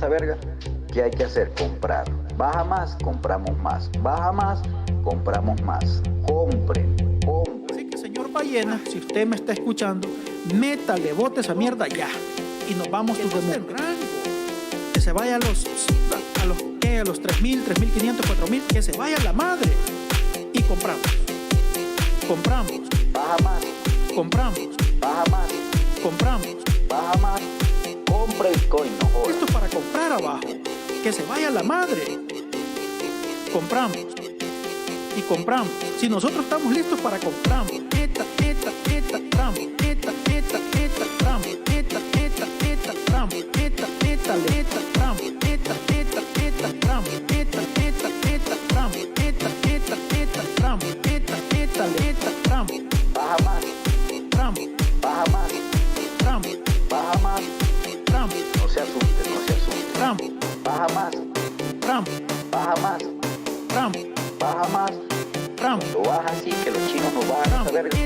esa verga, ¿qué hay que hacer? Comprar. Baja más, compramos más. Baja más, compramos más. Compren. Así que, señor Ballena, si usted me está escuchando, métale, bote esa mierda ya. Y nos vamos to the moon. Que se vaya a los 3.000, 3.500, 4.000, que se vaya la madre. Y compramos. Baja más. Compramos. Baja más. Compramos. Baja más. Compra el coin, no jodas. Esto es para comprar abajo. Que se vaya la madre. Compramos. Y compramos. Si nosotros estamos listos para compramos. Baja más. Baja más. Baja más. No se asuste, no se asuste. Baja más. Baja más. Baja más. Lo baja así que los chinos no bajan esa verga.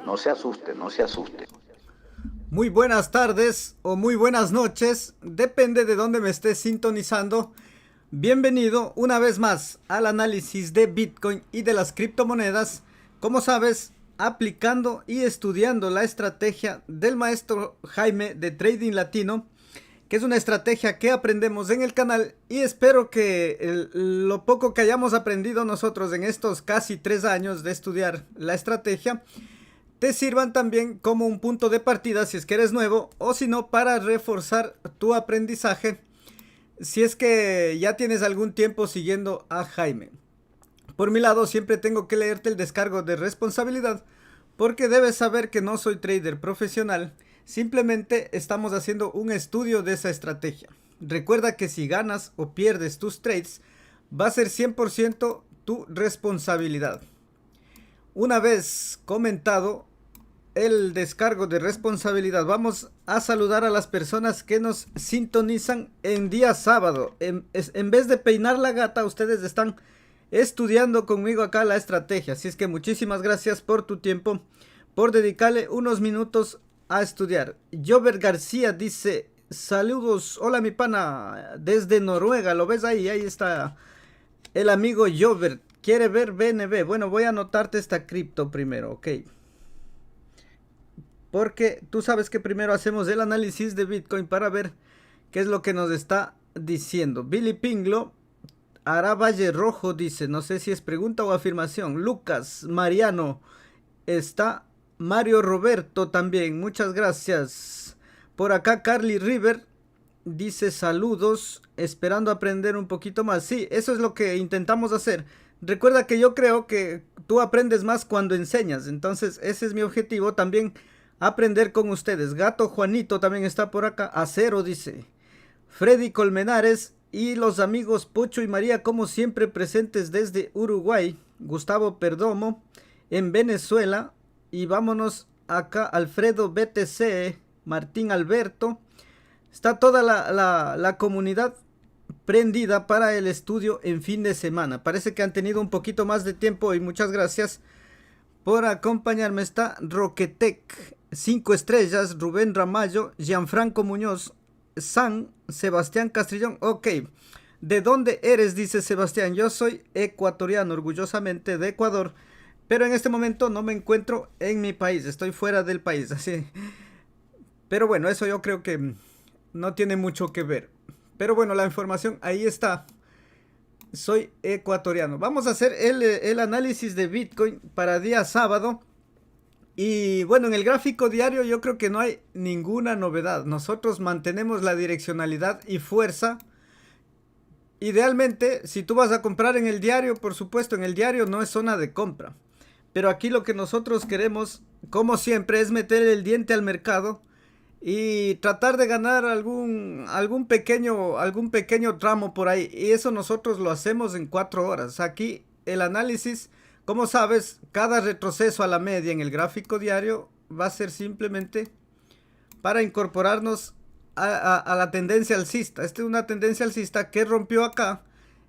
No se asuste, no se asuste. Muy buenas tardes o muy buenas noches, depende de dónde me estés sintonizando. Bienvenido una vez más al análisis de Bitcoin y de las criptomonedas. Como sabes, aplicando y estudiando la estrategia del maestro Jaime de Trading Latino, que es una estrategia que aprendemos en el canal, y espero que lo poco que hayamos aprendido nosotros en estos casi 3 años de estudiar la estrategia te sirvan también como un punto de partida si es que eres nuevo, o si no, para reforzar tu aprendizaje si es que ya tienes algún tiempo siguiendo a Jaime. Por mi lado, siempre tengo que leerte el descargo de responsabilidad, porque debes saber que no soy trader profesional, simplemente estamos haciendo un estudio de esa estrategia. Recuerda que si ganas o pierdes tus trades, va a ser 100% tu responsabilidad. Una vez comentado el descargo de responsabilidad, vamos a saludar a las personas que nos sintonizan en día sábado. En vez de peinar la gata, ustedes están estudiando conmigo acá la estrategia. Así es que muchísimas gracias por tu tiempo, por dedicarle unos minutos a estudiar. Jover García dice: saludos, hola mi pana, desde Noruega. ¿Lo ves ahí? Ahí está el amigo Jover. Quiere ver BNB. Bueno, voy a anotarte esta cripto primero, ok. Porque tú sabes que primero hacemos el análisis de Bitcoin para ver qué es lo que nos está diciendo. Billy Pinglo, Aravalle Rojo dice, no sé si es pregunta o afirmación. Lucas Mariano está. Mario Roberto también, muchas gracias. Por acá Carly River dice saludos, esperando aprender un poquito más. Sí, eso es lo que intentamos hacer. Recuerda que yo creo que tú aprendes más cuando enseñas, entonces ese es mi objetivo, también aprender con ustedes. Gato Juanito también está por acá. Acero dice. Freddy Colmenares y los amigos Pocho y María como siempre presentes desde Uruguay. Gustavo Perdomo en Venezuela. Y vámonos acá, Alfredo BTC, Martín Alberto. Está toda la comunidad prendida para el estudio en fin de semana. Parece que han tenido un poquito más de tiempo y muchas gracias por acompañarme. Está Roquetec, 5 estrellas, Rubén Ramallo, Gianfranco Muñoz, San, Sebastián Castrillón. Ok, ¿de dónde eres? Dice Sebastián. Yo soy ecuatoriano, orgullosamente de Ecuador. Pero en este momento no me encuentro en mi país, estoy fuera del país, así. Pero bueno, eso yo creo que no tiene mucho que ver. Pero bueno, la información ahí está. Soy ecuatoriano. Vamos a hacer el análisis de Bitcoin para día sábado. Y bueno, en el gráfico diario yo creo que no hay ninguna novedad. Nosotros mantenemos la direccionalidad y fuerza. Idealmente, si tú vas a comprar en el diario, por supuesto, en el diario no es zona de compra. Pero aquí lo que nosotros queremos, como siempre, es meter el diente al mercado y tratar de ganar algún pequeño tramo por ahí. Y eso nosotros lo hacemos en 4 horas. Aquí el análisis Como sabes, cada retroceso a la media en el gráfico diario va a ser simplemente para incorporarnos a la tendencia alcista. Esta es una tendencia alcista que rompió acá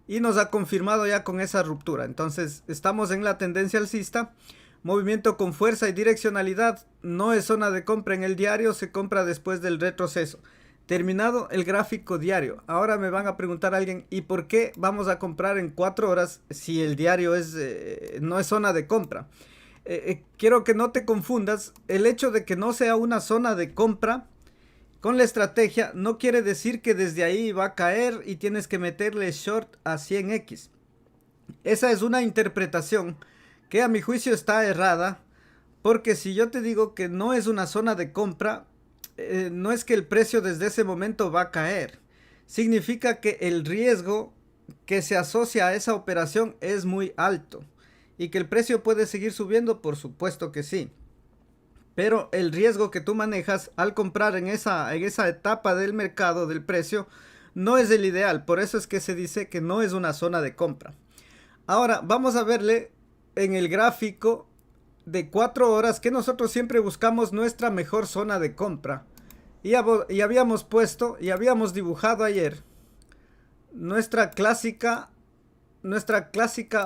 y nos ha confirmado ya con esa ruptura. Entonces estamos en la tendencia alcista, movimiento con fuerza y direccionalidad. No es zona de compra en el diario, se compra después del retroceso. Terminado el gráfico diario. Ahora me van a preguntar a alguien, ¿y por qué vamos a comprar en 4 horas si el diario no es zona de compra? Quiero que no te confundas. El hecho de que no sea una zona de compra con la estrategia no quiere decir que desde ahí va a caer y tienes que meterle short a 100x. Esa es una interpretación que a mi juicio está errada, porque si yo te digo que no es una zona de compra, no es que el precio desde ese momento va a caer. Significa que el riesgo que se asocia a esa operación es muy alto. Y que el precio puede seguir subiendo, por supuesto que sí. Pero el riesgo que tú manejas al comprar en esa etapa del mercado, del precio, no es el ideal. Por eso es que se dice que no es una zona de compra. Ahora vamos a verle en el gráfico de 4 horas que nosotros siempre buscamos nuestra mejor zona de compra. Y habíamos puesto y habíamos dibujado ayer nuestra clásica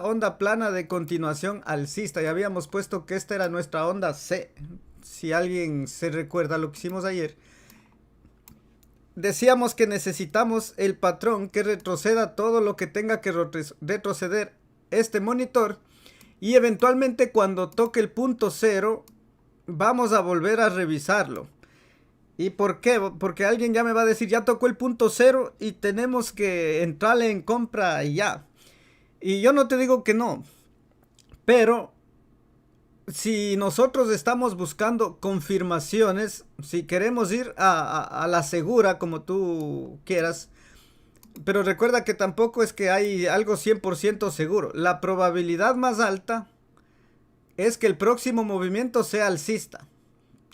onda plana de continuación alcista. Y habíamos puesto que esta era nuestra onda C. Si alguien se recuerda lo que hicimos ayer, decíamos que necesitamos el patrón que retroceda todo lo que tenga que retroceder este monitor. Y eventualmente cuando toque el punto cero, vamos a volver a revisarlo. ¿Y por qué? Porque alguien ya me va a decir, ya tocó el punto cero y tenemos que entrarle en compra ya. Y yo no te digo que no. Pero si nosotros estamos buscando confirmaciones, si queremos ir a la segura, como tú quieras, pero recuerda que tampoco es que hay algo 100% seguro. La probabilidad más alta es que el próximo movimiento sea alcista.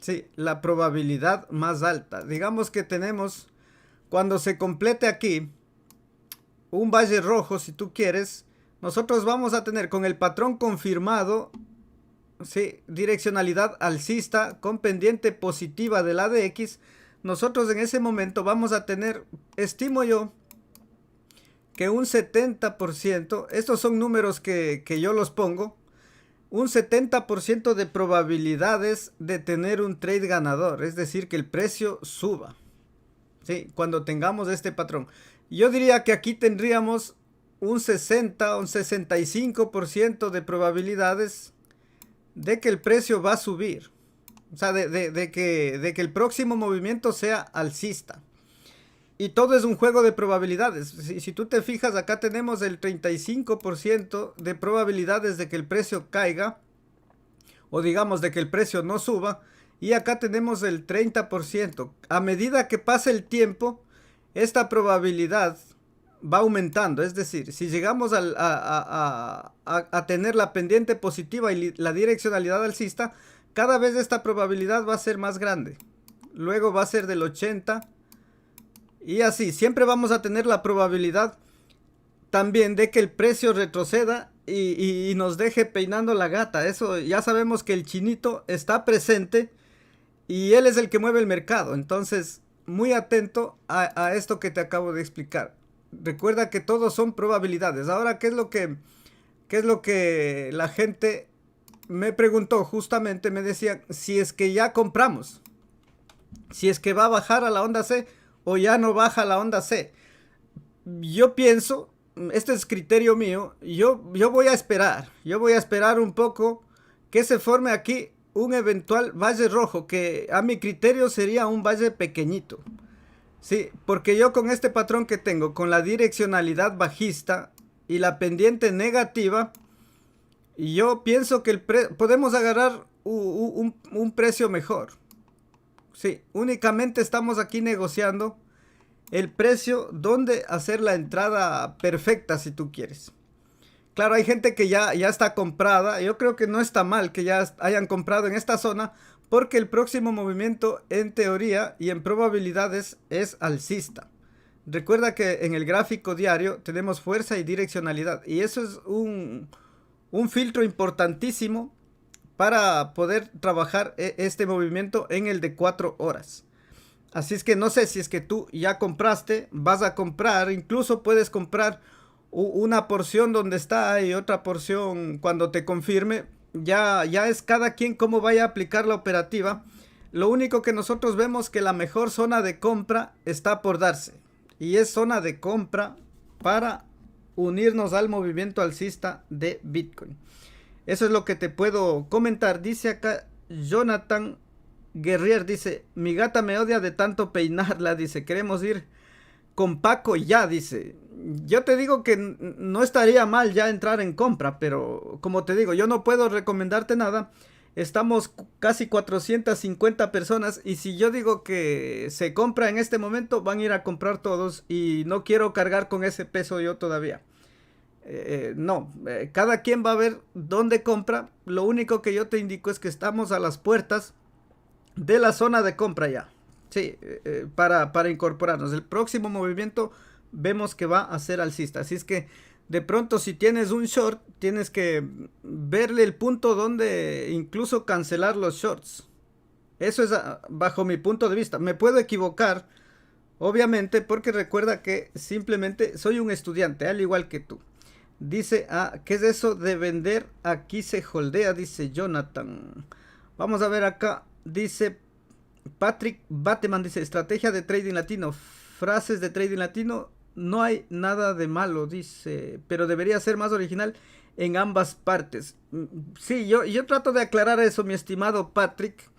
Sí, la probabilidad más alta. Digamos que tenemos, cuando se complete aquí, un valle rojo, si tú quieres, nosotros vamos a tener con el patrón confirmado, sí, direccionalidad alcista con pendiente positiva del ADX. Nosotros en ese momento vamos a tener, estimo yo, que un 70%, estos son números que yo los pongo, un 70% de probabilidades de tener un trade ganador, es decir, que el precio suba, ¿sí? Cuando tengamos este patrón. Yo diría que aquí tendríamos un 60, un 65% de probabilidades de que el precio va a subir, o sea, de que el próximo movimiento sea alcista. Y todo es un juego de probabilidades. Si tú te fijas, acá tenemos el 35% de probabilidades de que el precio caiga, o digamos de que el precio no suba, y acá tenemos el 30%. A medida que pasa el tiempo, esta probabilidad va aumentando. Es decir, si llegamos a tener la pendiente positiva y la direccionalidad alcista, cada vez esta probabilidad va a ser más grande. Luego va a ser del 80%. Y así, siempre vamos a tener la probabilidad también de que el precio retroceda y nos deje peinando la gata. Eso ya sabemos que el chinito está presente y él es el que mueve el mercado. Entonces, muy atento a esto que te acabo de explicar. Recuerda que todos son probabilidades. Ahora, ¿qué es lo que la gente me preguntó? Justamente me decían, si es que ya compramos, si es que va a bajar a la onda C, o ya no baja la onda C. Yo pienso, este es criterio mío, yo voy a esperar un poco que se forme aquí un eventual valle rojo, que a mi criterio sería un valle pequeñito. Sí, porque yo con este patrón que tengo, con la direccionalidad bajista y la pendiente negativa, yo pienso que podemos agarrar un precio mejor. Sí, únicamente estamos aquí negociando el precio donde hacer la entrada perfecta si tú quieres. Claro, hay gente que ya está comprada. Yo creo que no está mal que ya hayan comprado en esta zona, porque el próximo movimiento en teoría y en probabilidades es alcista. Recuerda que en el gráfico diario tenemos fuerza y direccionalidad, y eso es un un filtro importantísimo para poder trabajar este movimiento en el de 4 horas. Así es que no sé si es que tú ya compraste, vas a comprar, incluso puedes comprar una porción donde está y otra porción cuando te confirme. Ya es cada quien cómo vaya a aplicar la operativa. Lo único que nosotros vemos que la mejor zona de compra está por darse. Y es zona de compra para unirnos al movimiento alcista de Bitcoin. Eso es lo que te puedo comentar. Dice acá Jonathan Guerrier, dice, mi gata me odia de tanto peinarla, dice, queremos ir con Paco ya, dice. Yo te digo que no estaría mal ya entrar en compra, pero como te digo, yo no puedo recomendarte nada. Estamos casi 450 personas y si yo digo que se compra en este momento, van a ir a comprar todos y no quiero cargar con ese peso yo todavía. Cada quien va a ver dónde compra. Lo único que yo te indico es que estamos a las puertas de la zona de compra ya. Sí, para incorporarnos. El próximo movimiento vemos que va a ser alcista. Así es que de pronto si tienes un short, tienes que verle el punto donde incluso cancelar los shorts. Eso es bajo mi punto de vista. Me puedo equivocar, obviamente, porque recuerda que simplemente soy un estudiante, al igual que tú. Dice, ¿qué es eso de vender? Aquí se holdea, dice Jonathan. Vamos a ver acá. Dice Patrick Bateman, dice, estrategia de trading latino, frases de trading latino, no hay nada de malo, dice, pero debería ser más original en ambas partes. Sí, yo trato de aclarar eso, mi estimado Patrick,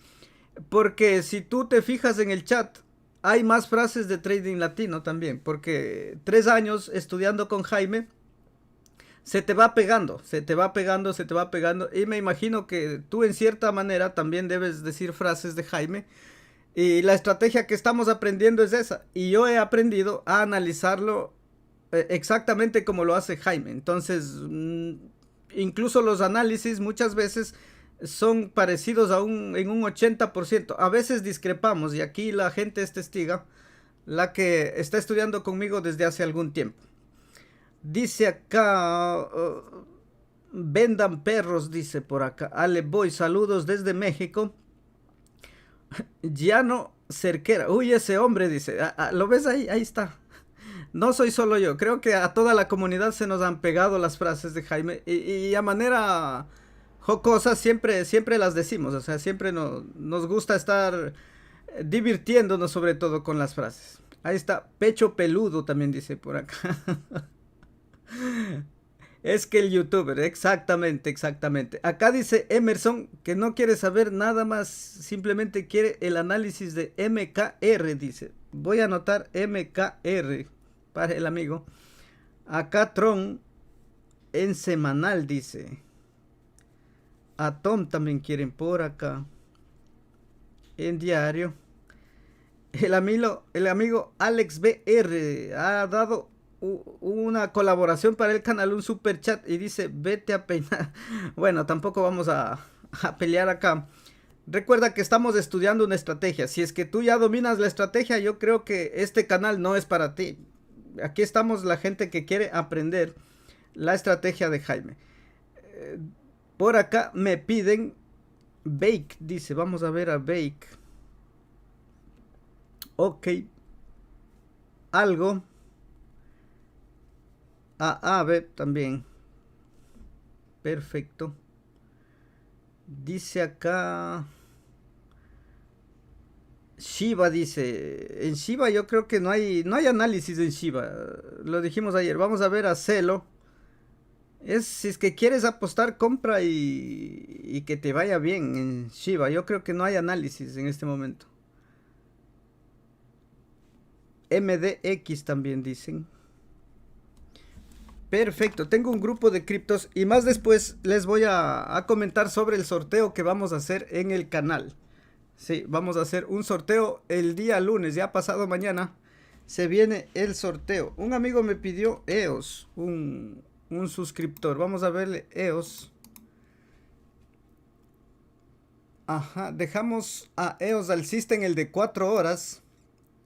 porque si tú te fijas en el chat, hay más frases de trading latino también, porque 3 años estudiando con Jaime, se te va pegando, y me imagino que tú en cierta manera también debes decir frases de Jaime, y la estrategia que estamos aprendiendo es esa, y yo he aprendido a analizarlo exactamente como lo hace Jaime. Entonces, incluso los análisis muchas veces son parecidos en un 80%, a veces discrepamos, y aquí la gente es testiga, la que está estudiando conmigo desde hace algún tiempo. Dice acá, vendan perros, dice por acá. Ale Boy, saludos desde México. Giano Cerquera, uy, ese hombre, dice. ¿Lo ves ahí? Ahí está. No soy solo yo, creo que a toda la comunidad se nos han pegado las frases de Jaime. Y a manera jocosa siempre las decimos. O sea, siempre nos gusta estar divirtiéndonos sobre todo con las frases. Ahí está, pecho peludo también dice por acá. Es que el youtuber, exactamente. Acá dice Emerson que no quiere saber nada más, simplemente quiere el análisis de MKR, dice. Voy a anotar MKR para el amigo. Acá Tron en semanal, dice. A Tom también quieren por acá. En diario. El amigo Alex BR ha dado una colaboración para el canal, un super chat, y dice, vete a peinar. Bueno, tampoco vamos a pelear acá. Recuerda que estamos estudiando una estrategia. Si es que tú ya dominas la estrategia, yo creo que este canal no es para ti. Aquí estamos la gente que quiere aprender la estrategia de Jaime. Por acá me piden Bake, dice, vamos a ver a Bake. Ok. Algo. A Ave también. Perfecto. Dice acá. Shiba dice. En Shiba yo creo que no hay análisis en Shiba. Lo dijimos ayer. Vamos a ver a Celo. Si es que quieres apostar, compra y que te vaya bien en Shiba. Yo creo que no hay análisis en este momento. MDX también dicen. Perfecto, tengo un grupo de criptos y más después les voy a comentar sobre el sorteo que vamos a hacer en el canal. Sí, vamos a hacer un sorteo el día lunes, ya pasado mañana se viene el sorteo. Un amigo me pidió EOS, un suscriptor. Vamos a verle EOS. Ajá, dejamos a EOS alcista en el de 4 horas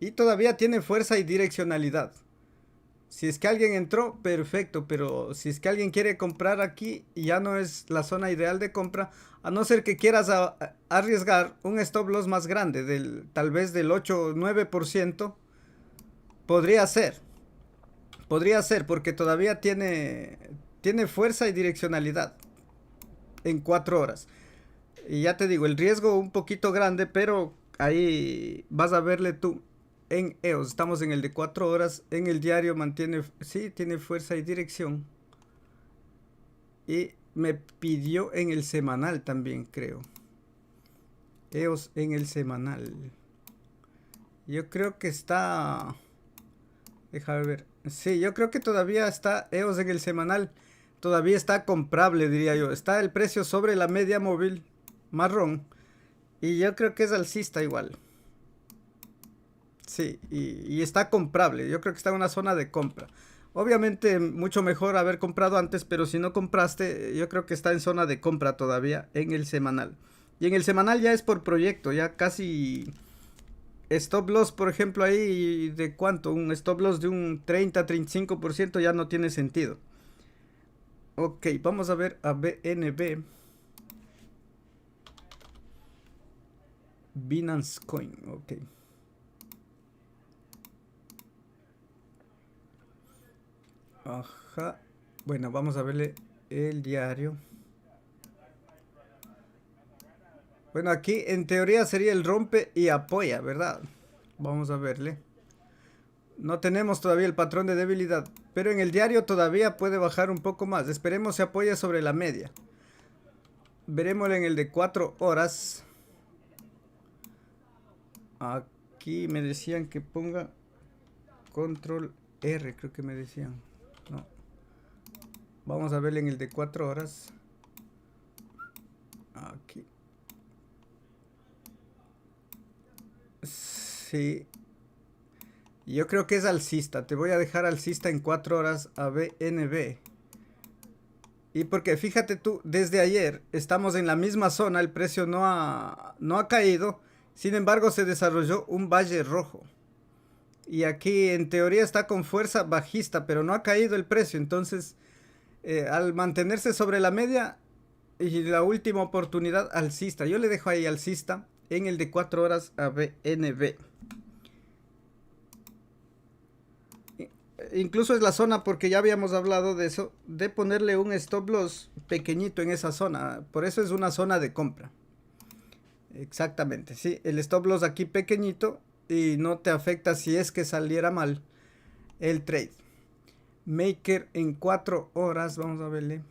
y todavía tiene fuerza y direccionalidad. Si es que alguien entró, perfecto, pero si es que alguien quiere comprar aquí, ya no es la zona ideal de compra, a no ser que quieras arriesgar un stop loss más grande, tal vez del 8 o 9%, podría ser, porque todavía tiene fuerza y direccionalidad en 4 horas. Y ya te digo, el riesgo un poquito grande, pero ahí vas a verle tú. En EOS, estamos en el de 4 horas. En el diario sí, tiene fuerza y dirección. Y me pidió en el semanal también, creo. EOS en el semanal. Yo creo que está... Déjame ver. Sí, yo creo que todavía está EOS en el semanal. Todavía está comprable, diría yo. Está el precio sobre la media móvil marrón. Y yo creo que es alcista igual. Sí, y está comprable. Yo creo que está en una zona de compra. Obviamente mucho mejor haber comprado antes, pero si no compraste, yo creo que está en zona de compra todavía en el semanal. Y en el semanal ya es por proyecto, ya casi stop loss, por ejemplo, ahí de cuánto, un stop loss de un 30-35% ya no tiene sentido. Ok, vamos a ver a BNB. Binance Coin, ok. Ajá. Bueno, vamos a verle el diario. Bueno, aquí en teoría sería el rompe y apoya, ¿verdad? Vamos a verle. No tenemos todavía el patrón de debilidad, pero en el diario todavía puede bajar un poco más. Esperemos se apoye sobre la media. Veremos en el de 4 horas. Aquí me decían que ponga control R, creo que me decían. No. Vamos a ver en el de 4 horas. Aquí. Sí. Yo creo que es alcista. Te voy a dejar alcista en 4 horas a BNB. Y porque fíjate tú, desde ayer estamos en la misma zona. El precio no ha caído. Sin embargo, se desarrolló un valle rojo. Y aquí en teoría está con fuerza bajista, pero no ha caído el precio. Entonces, al mantenerse sobre la media y la última oportunidad alcista. Yo le dejo ahí alcista en el de 4 horas a BNB. Incluso es la zona, porque ya habíamos hablado de eso, de ponerle un stop loss pequeñito en esa zona. Por eso es una zona de compra. Exactamente, sí. El stop loss aquí pequeñito y no te afecta si es que saliera mal el trade. Maker en 4 horas, vamos a verle.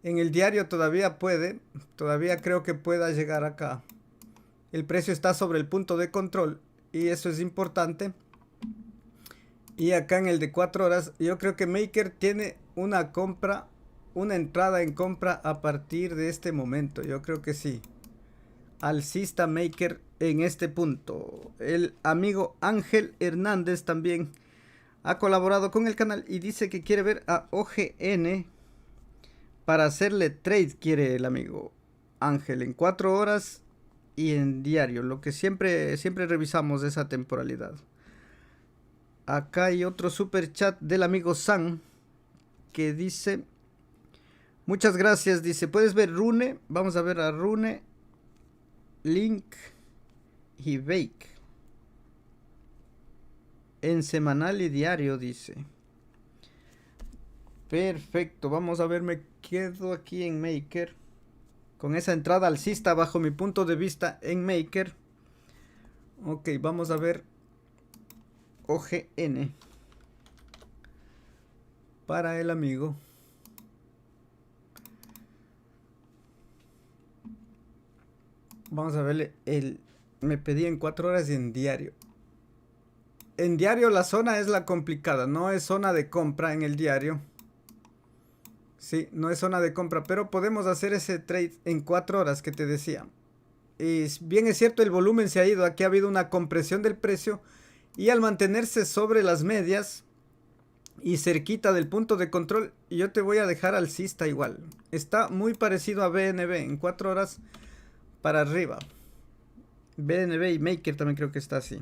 En el diario todavía puede, todavía creo que pueda llegar acá. El precio está sobre el punto de control y eso es importante. Y acá en el de 4 horas, yo creo que Maker tiene una compra, una entrada en compra a partir de este momento. Yo creo que sí. Alcista Maker en este punto. El amigo Ángel Hernández también ha colaborado con el canal y dice que quiere ver a OGN para hacerle trade. Quiere el amigo Ángel en 4 horas y en diario, lo que siempre revisamos esa temporalidad. Acá hay otro super chat del amigo San que dice: muchas gracias, dice, ¿puedes ver Rune? Vamos a ver a Rune, Link y Bake en semanal y diario, dice. Perfecto, vamos a ver, me quedo aquí en Maker con esa entrada alcista bajo mi punto de vista en Maker. Ok, vamos a ver OGN para el amigo. Vamos a verle me pedí en 4 horas y en diario. En diario la zona es la complicada, no es zona de compra en el diario. Sí, no es zona de compra, pero podemos hacer ese trade en 4 horas que te decía. Y bien es cierto, el volumen se ha ido, aquí ha habido una compresión del precio. Y al mantenerse sobre las medias y cerquita del punto de control, yo te voy a dejar alcista igual. Está muy parecido a BNB en 4 horas para arriba. BNB y Maker también creo que está así.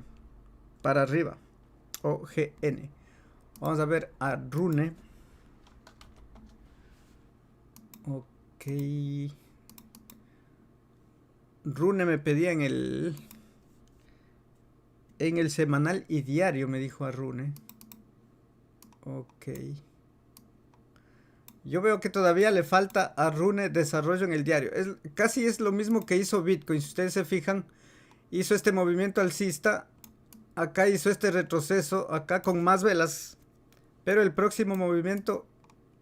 Para arriba. OGN. Vamos a ver a Rune. Ok. Rune me pedía en el semanal y diario, me dijo a Rune. Ok. Yo veo que todavía le falta a Rune desarrollo en el diario. Casi es lo mismo que hizo Bitcoin. Si ustedes se fijan, hizo este movimiento alcista. Acá hizo este retroceso. Acá con más velas. Pero el próximo movimiento,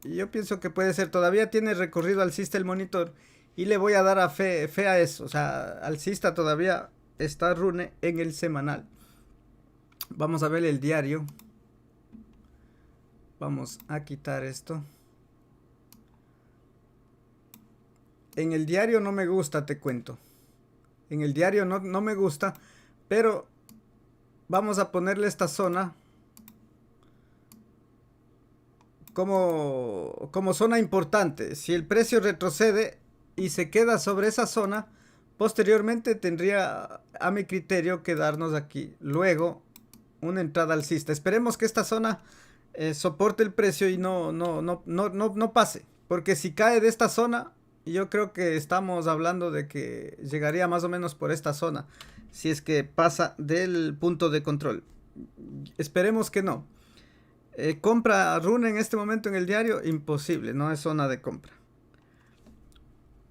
yo pienso que puede ser. Todavía tiene recorrido alcista el monitor. Y le voy a dar fe a eso. O sea, alcista todavía está Rune en el semanal. Vamos a ver el diario. Vamos a quitar esto. En el diario no me gusta, te cuento. En el diario no me gusta. Pero vamos a ponerle esta zona como zona importante. Si el precio retrocede y se queda sobre esa zona, posteriormente tendría a mi criterio quedarnos aquí. Luego una entrada alcista. Esperemos que esta zona soporte el precio y no pase. Porque si cae de esta zona, yo creo que estamos hablando de que llegaría más o menos por esta zona. Si es que pasa del punto de control. Esperemos que no. Compra Rune en este momento en el diario, imposible. No es zona de compra.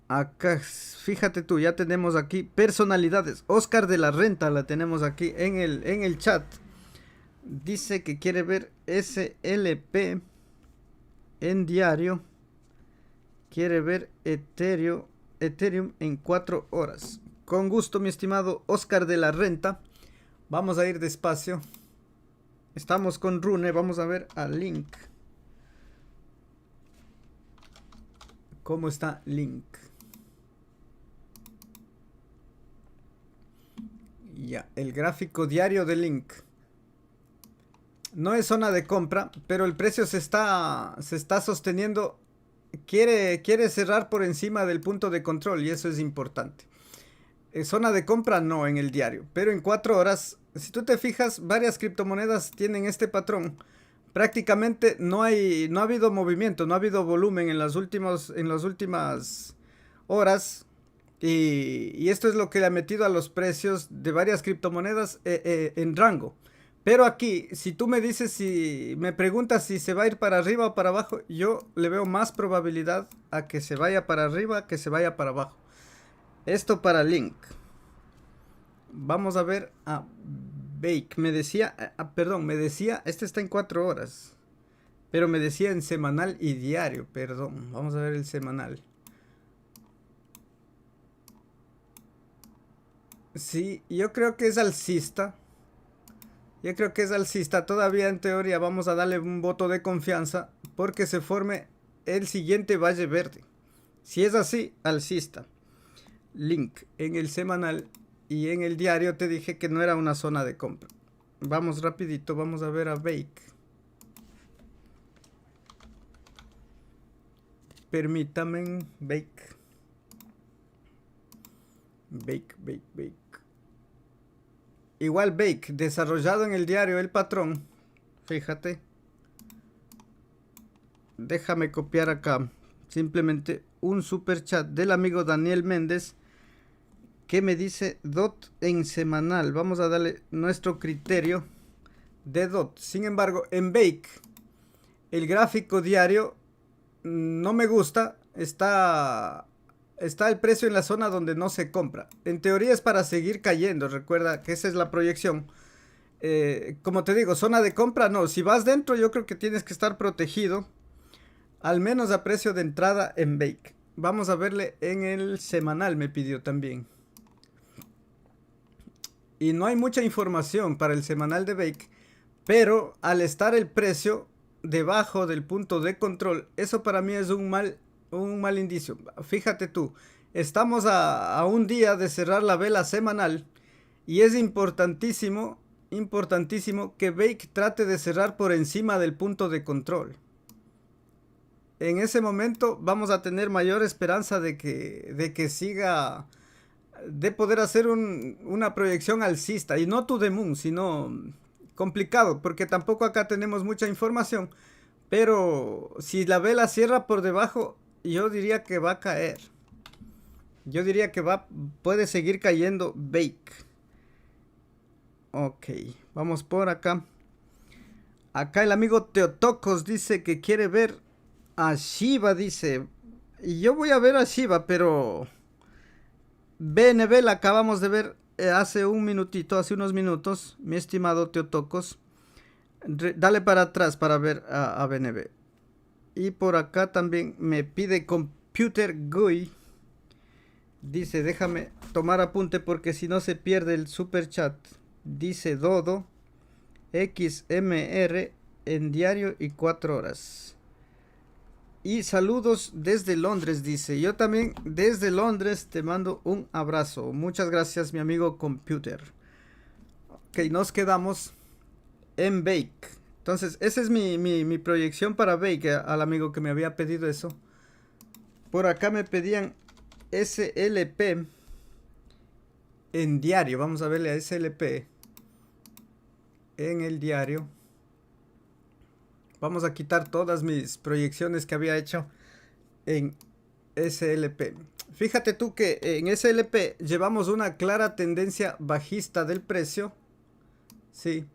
Acá, fíjate tú, ya tenemos aquí personalidades. Oscar de la Renta la tenemos aquí en el chat. Dice que quiere ver SLP en diario. Quiere ver Ethereum en 4 horas. Con gusto, mi estimado Oscar de la Renta. Vamos a ir despacio. Estamos con Rune. Vamos a ver a Link. ¿Cómo está Link? Ya, el gráfico diario de Link. No es zona de compra, pero el precio se está sosteniendo. Quiere cerrar por encima del punto de control y eso es importante. Zona de compra no en el diario, pero en 4 horas, si tú te fijas, varias criptomonedas tienen este patrón. Prácticamente no ha habido movimiento, no ha habido volumen en las últimas horas. Y esto es lo que le ha metido a los precios de varias criptomonedas en rango. Pero aquí, si tú me preguntas si se va a ir para arriba o para abajo, yo le veo más probabilidad a que se vaya para arriba que se vaya para abajo. Esto para Link. Vamos a ver a Bake. Me decía, este está en 4 horas. Pero me decía en semanal y diario, perdón. Vamos a ver el semanal. Sí, yo creo que es alcista. Todavía en teoría vamos a darle un voto de confianza porque se forme el siguiente valle verde. Si es así, alcista. Link en el semanal y en el diario te dije que no era una zona de compra. Vamos rapidito, vamos a ver a Bake. Permítame, Bake. Bake. Igual Bake, desarrollado en el diario el patrón. Fíjate. Déjame copiar acá. Simplemente un super chat del amigo Daniel Méndez. Que me dice DOT en semanal. Vamos a darle nuestro criterio de DOT. Sin embargo, en Bake, el gráfico diario no me gusta. Está el precio en la zona donde no se compra. En teoría es para seguir cayendo. Recuerda que esa es la proyección. Como te digo, zona de compra no. Si vas dentro, yo creo que tienes que estar protegido. Al menos a precio de entrada en Bake. Vamos a verle en el semanal, me pidió también. Y no hay mucha información para el semanal de Bake. Pero al estar el precio debajo del punto de control, eso para mí es un mal indicio. Fíjate tú, estamos a un día de cerrar la vela semanal. Y es importantísimo que Bake trate de cerrar por encima del punto de control. En ese momento vamos a tener mayor esperanza de que siga, de poder hacer una proyección alcista. Y no to the moon, sino complicado, porque tampoco acá tenemos mucha información. Pero si la vela cierra por debajo, yo diría que va a caer. Yo diría que puede seguir cayendo Bake. Ok, vamos por acá. Acá el amigo Teotocos dice que quiere ver a Shiba, dice. Y yo voy a ver a Shiba, pero BNB la acabamos de ver hace unos minutos, mi estimado Teotocos. Dale para atrás para ver a BNB. Y por acá también me pide Computer GUI. Dice, déjame tomar apunte porque si no se pierde el super chat. Dice Dodo XMR en diario y 4 horas. Y saludos desde Londres, dice. Yo también desde Londres te mando un abrazo. Muchas gracias, mi amigo Computer. Ok, nos quedamos en Bake. Entonces, esa es mi proyección para Bake, al amigo que me había pedido eso. Por acá me pedían SLP en diario. Vamos a verle a SLP en el diario. Vamos a quitar todas mis proyecciones que había hecho en SLP. Fíjate tú que en SLP llevamos una clara tendencia bajista del precio. Sí.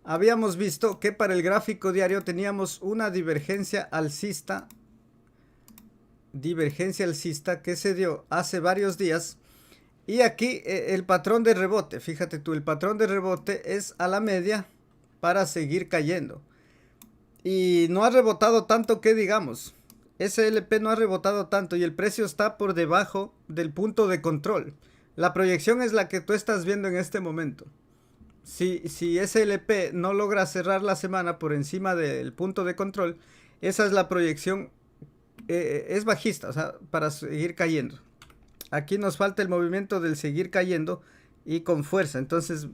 Habíamos visto que para el gráfico diario teníamos una divergencia alcista. Que se dio hace varios días. Y aquí el patrón de rebote. Fíjate tú, el patrón de rebote es a la media para seguir cayendo. Y no ha rebotado tanto que digamos. SLP no ha rebotado tanto y el precio está por debajo del punto de control. La proyección es la que tú estás viendo en este momento. Si SLP no logra cerrar la semana por encima del punto de control, esa es la proyección, es bajista, o sea, para seguir cayendo. Aquí nos falta el movimiento del seguir cayendo y con fuerza, entonces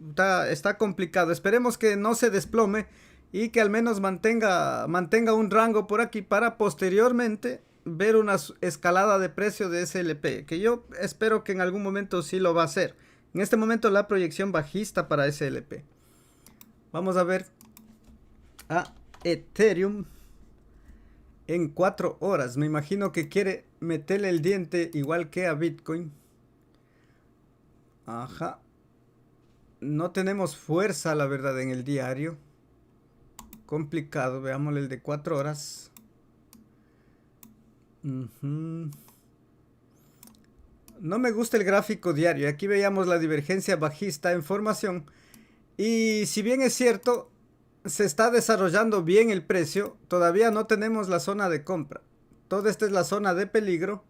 está complicado. Esperemos que no se desplome y que al menos mantenga un rango por aquí para posteriormente ver una escalada de precio de SLP, que yo espero que en algún momento sí lo va a hacer. En este momento la proyección bajista para SLP. Vamos a ver a Ethereum en 4 horas. Me imagino que quiere meterle el diente igual que a Bitcoin. Ajá. No tenemos fuerza, la verdad, en el diario. Complicado. Veámosle el de 4 horas. No me gusta el gráfico diario. Aquí veíamos la divergencia bajista en formación. Y si bien es cierto, se está desarrollando bien el precio, todavía no tenemos la zona de compra. Toda esta es la zona de peligro.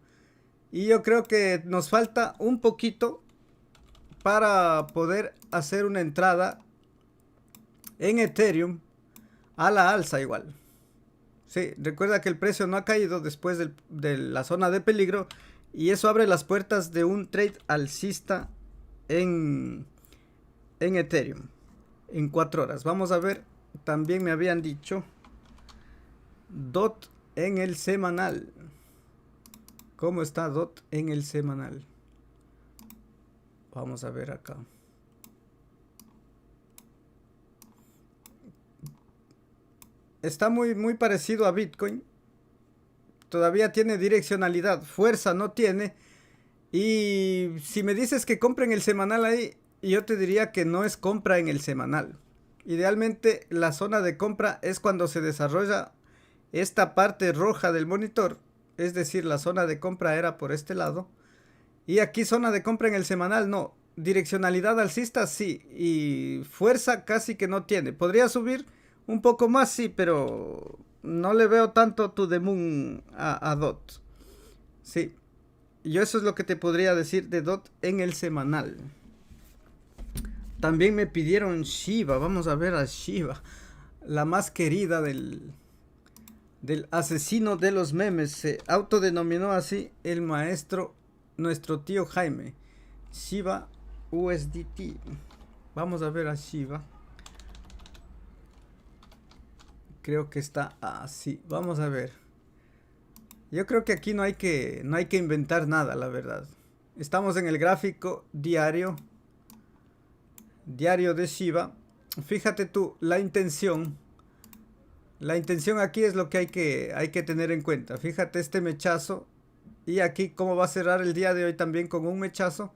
Y yo creo que nos falta un poquito para poder hacer una entrada en Ethereum a la alza igual. Sí, recuerda que el precio no ha caído después de la zona de peligro. Y eso abre las puertas de un trade alcista en Ethereum en 4 horas. Vamos a ver, también me habían dicho DOT en el semanal. ¿Cómo está DOT en el semanal? Vamos a ver acá. Está muy parecido a Bitcoin. Todavía tiene direccionalidad, fuerza no tiene. Y si me dices que compren el semanal ahí, yo te diría que no es compra en el semanal. Idealmente la zona de compra es cuando se desarrolla esta parte roja del monitor. Es decir, la zona de compra era por este lado. Y aquí zona de compra en el semanal no. Direccionalidad alcista sí. Y fuerza casi que no tiene. Podría subir un poco más, sí, pero no le veo tanto to the moon a DOT. Sí. Yo eso es lo que te podría decir de DOT en el semanal. También me pidieron Shiba. Vamos a ver a Shiba. La más querida del asesino de los memes. Se autodenominó así el maestro, nuestro tío Jaime. Shiba USDT. Vamos a ver a Shiba. Creo que está así. Vamos a ver. Yo creo que aquí no hay que inventar nada, la verdad. Estamos en el gráfico diario. Diario de Shiba. fíjate tú, la intención aquí es lo que hay que tener en cuenta. Fíjate este mechazo y aquí cómo va a cerrar el día de hoy también con un mechazo.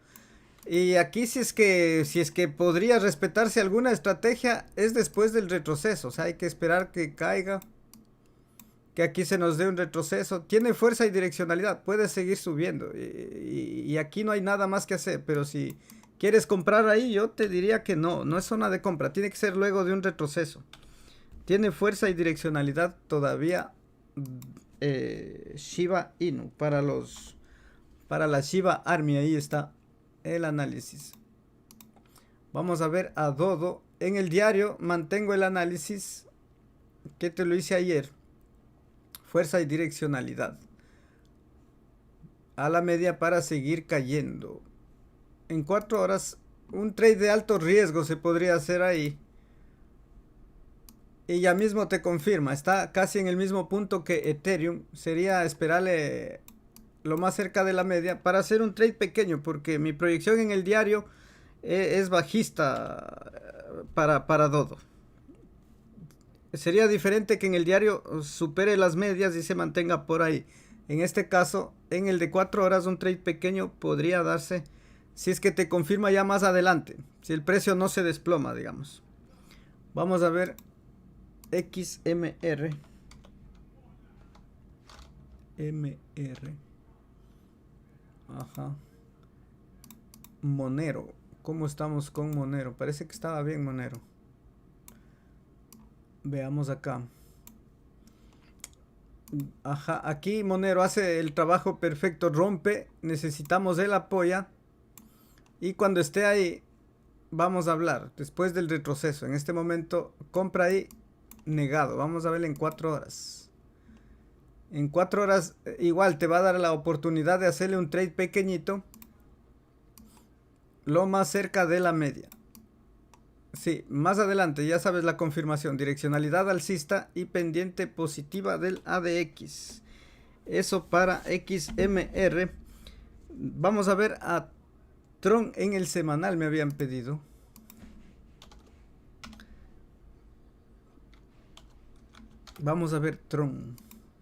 Y aquí si es que podría respetarse alguna estrategia es después del retroceso, o sea, hay que esperar que caiga, que aquí se nos dé un retroceso. Tiene fuerza y direccionalidad, puede seguir subiendo y aquí no hay nada más que hacer, pero si quieres comprar ahí yo te diría que no es zona de compra, tiene que ser luego de un retroceso. Tiene fuerza y direccionalidad todavía Shiba Inu para la Shiba Army. Ahí está el análisis. Vamos a ver a Dodo. En el diario mantengo el análisis que te lo hice ayer. Fuerza y direccionalidad. A la media para seguir cayendo. En 4 horas un trade de alto riesgo se podría hacer ahí. Y ya mismo te confirma, está casi en el mismo punto que Ethereum. Sería esperarle lo más cerca de la media para hacer un trade pequeño, porque mi proyección en el diario es bajista para Dodo. Sería diferente que en el diario supere las medias y se mantenga por ahí. En este caso, en el de 4 horas, un trade pequeño podría darse si es que te confirma ya más adelante, si el precio no se desploma, digamos. Vamos a ver XMR. MR. Ajá. Monero. ¿Cómo estamos con Monero? Parece que estaba bien Monero. Veamos acá. Ajá, aquí Monero hace el trabajo perfecto, rompe, necesitamos el apoyo y cuando esté ahí vamos a hablar después del retroceso. En este momento compra ahí negado, vamos a ver en 4 horas. En 4 horas igual te va a dar la oportunidad de hacerle un trade pequeñito lo más cerca de la media. Sí, más adelante ya sabes la confirmación, direccionalidad alcista y pendiente positiva del ADX. Eso para XMR. Vamos a ver a Tron en el semanal, me habían pedido. Vamos a ver Tron,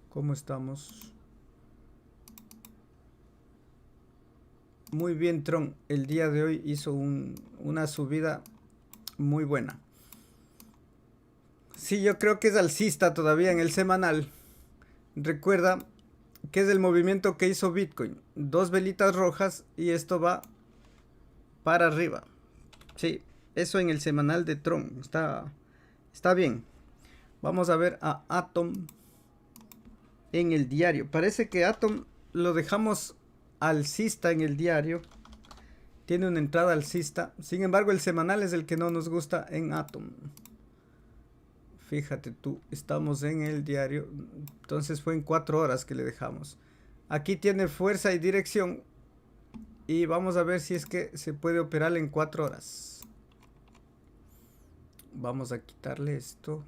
¿cómo estamos? Muy bien Tron, el día de hoy hizo una subida muy buena. Sí, yo creo que es alcista todavía en el semanal. Recuerda que es el movimiento que hizo Bitcoin. 2 velitas rojas y esto va para arriba. Sí, eso en el semanal de Tron. Está bien. Vamos a ver a Atom en el diario. Parece que Atom lo dejamos alcista en el diario. Tiene una entrada alcista. Sin embargo, el semanal es el que no nos gusta en Atom. Fíjate tú, estamos en el diario. Entonces fue en 4 horas que le dejamos. Aquí tiene fuerza y dirección. Y vamos a ver si es que se puede operar en 4 horas. Vamos a quitarle esto.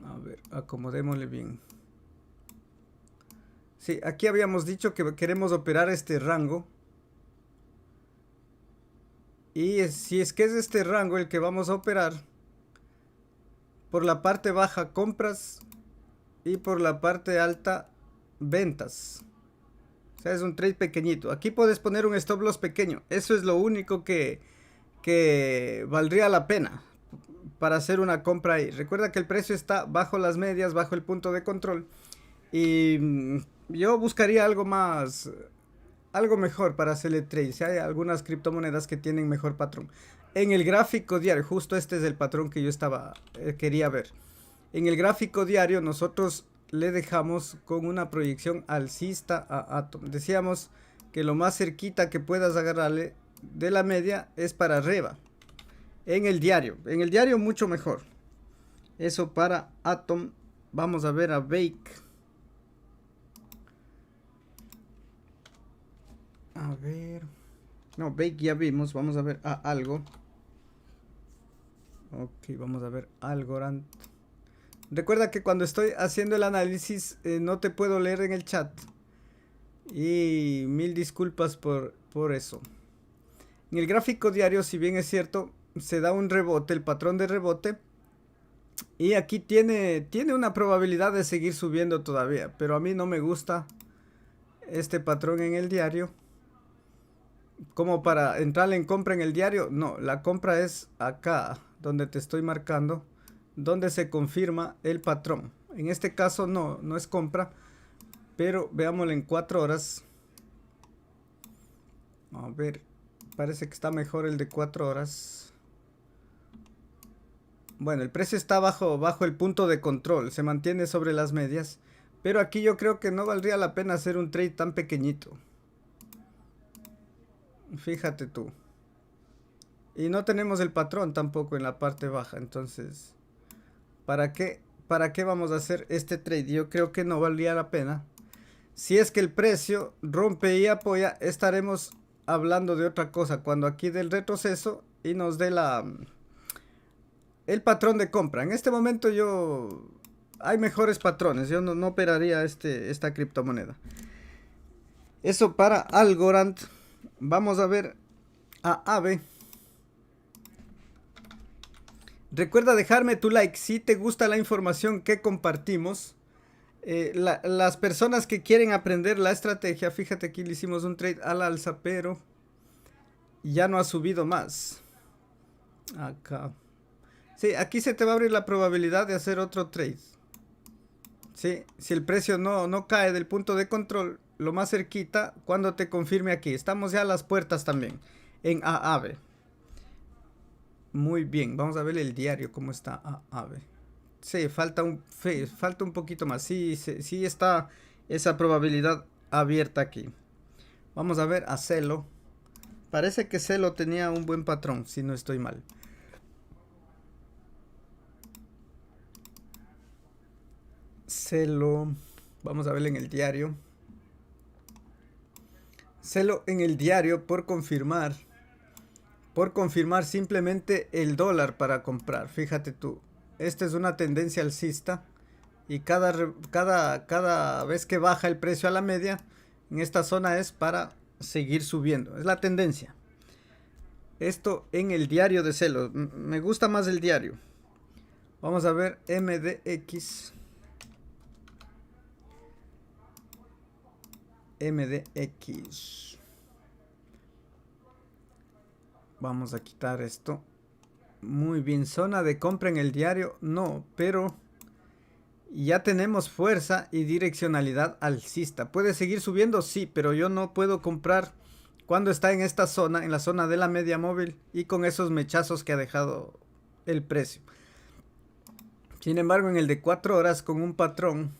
A ver, acomodémosle bien. Sí, aquí habíamos dicho que queremos operar este rango. Y si es que es este rango el que vamos a operar, por la parte baja compras y por la parte alta ventas. O sea, es un trade pequeñito. Aquí puedes poner un stop loss pequeño. Eso es lo único que valdría la pena para hacer una compra ahí. Recuerda que el precio está bajo las medias, bajo el punto de control. Y yo buscaría algo más, algo mejor para hacerle trade. Si hay algunas criptomonedas que tienen mejor patrón. En el gráfico diario, justo este es el patrón que yo quería ver. En el gráfico diario nosotros le dejamos con una proyección alcista a Atom. Decíamos que lo más cerquita que puedas agarrarle de la media es para arriba. En el diario mucho mejor. Eso para Atom. Vamos a ver a Bake. A ver. No, Bake ya vimos. Vamos a ver a algo. Ok, vamos a ver Algorand. Recuerda que cuando estoy haciendo el análisis no te puedo leer en el chat. Y mil disculpas por eso. En el gráfico diario, si bien es cierto, se da un rebote, el patrón de rebote. Y aquí tiene una probabilidad de seguir subiendo todavía. Pero a mí no me gusta este patrón en el diario. Como para entrar en compra en el diario. No, la compra es acá, donde te estoy marcando, donde se confirma el patrón. En este caso no es compra. Pero veámoslo en 4 horas. A ver, parece que está mejor el de 4 horas. Bueno, el precio está bajo el punto de control. Se mantiene sobre las medias. Pero aquí yo creo que no valdría la pena hacer un trade tan pequeñito. Fíjate tú. Y no tenemos el patrón tampoco en la parte baja. Entonces, ¿para qué vamos a hacer este trade? Yo creo que no valdría la pena. Si es que el precio rompe y apoya, estaremos hablando de otra cosa. Cuando aquí dé el retroceso y nos dé el patrón de compra. En este momento hay mejores patrones. Yo no operaría esta criptomoneda. Eso para Algorand. Vamos a ver a AVE. Recuerda dejarme tu like si te gusta la información que compartimos. Las personas que quieren aprender la estrategia, fíjate que le hicimos un trade al alza, pero ya no ha subido más. Acá. Sí, aquí se te va a abrir la probabilidad de hacer otro trade. Sí, si el precio no cae del punto de control, lo más cerquita, cuando te confirme aquí. Estamos ya a las puertas también, en AAVE. Muy bien, vamos a ver el diario, cómo está AAVE. Sí, falta un poquito más. Sí está esa probabilidad abierta aquí. Vamos a ver a Celo. Parece que Celo tenía un buen patrón, si no estoy mal. Celo. Vamos a ver en el diario. Celo en el diario por confirmar. Por confirmar simplemente el dólar para comprar. Fíjate tú. Esta es una tendencia alcista y cada vez que baja el precio a la media, en esta zona es para seguir subiendo. Es la tendencia. Esto en el diario de Celo. Me gusta más el diario. Vamos a ver MDX. MDX. Vamos a quitar esto. Muy bien, zona de compra en el diario, no, pero ya tenemos fuerza y direccionalidad alcista. ¿Puede seguir subiendo? Sí, pero yo no puedo comprar cuando está en esta zona, en la zona de la media móvil y con esos mechazos que ha dejado el precio. Sin embargo, en el de 4 horas con un patrón,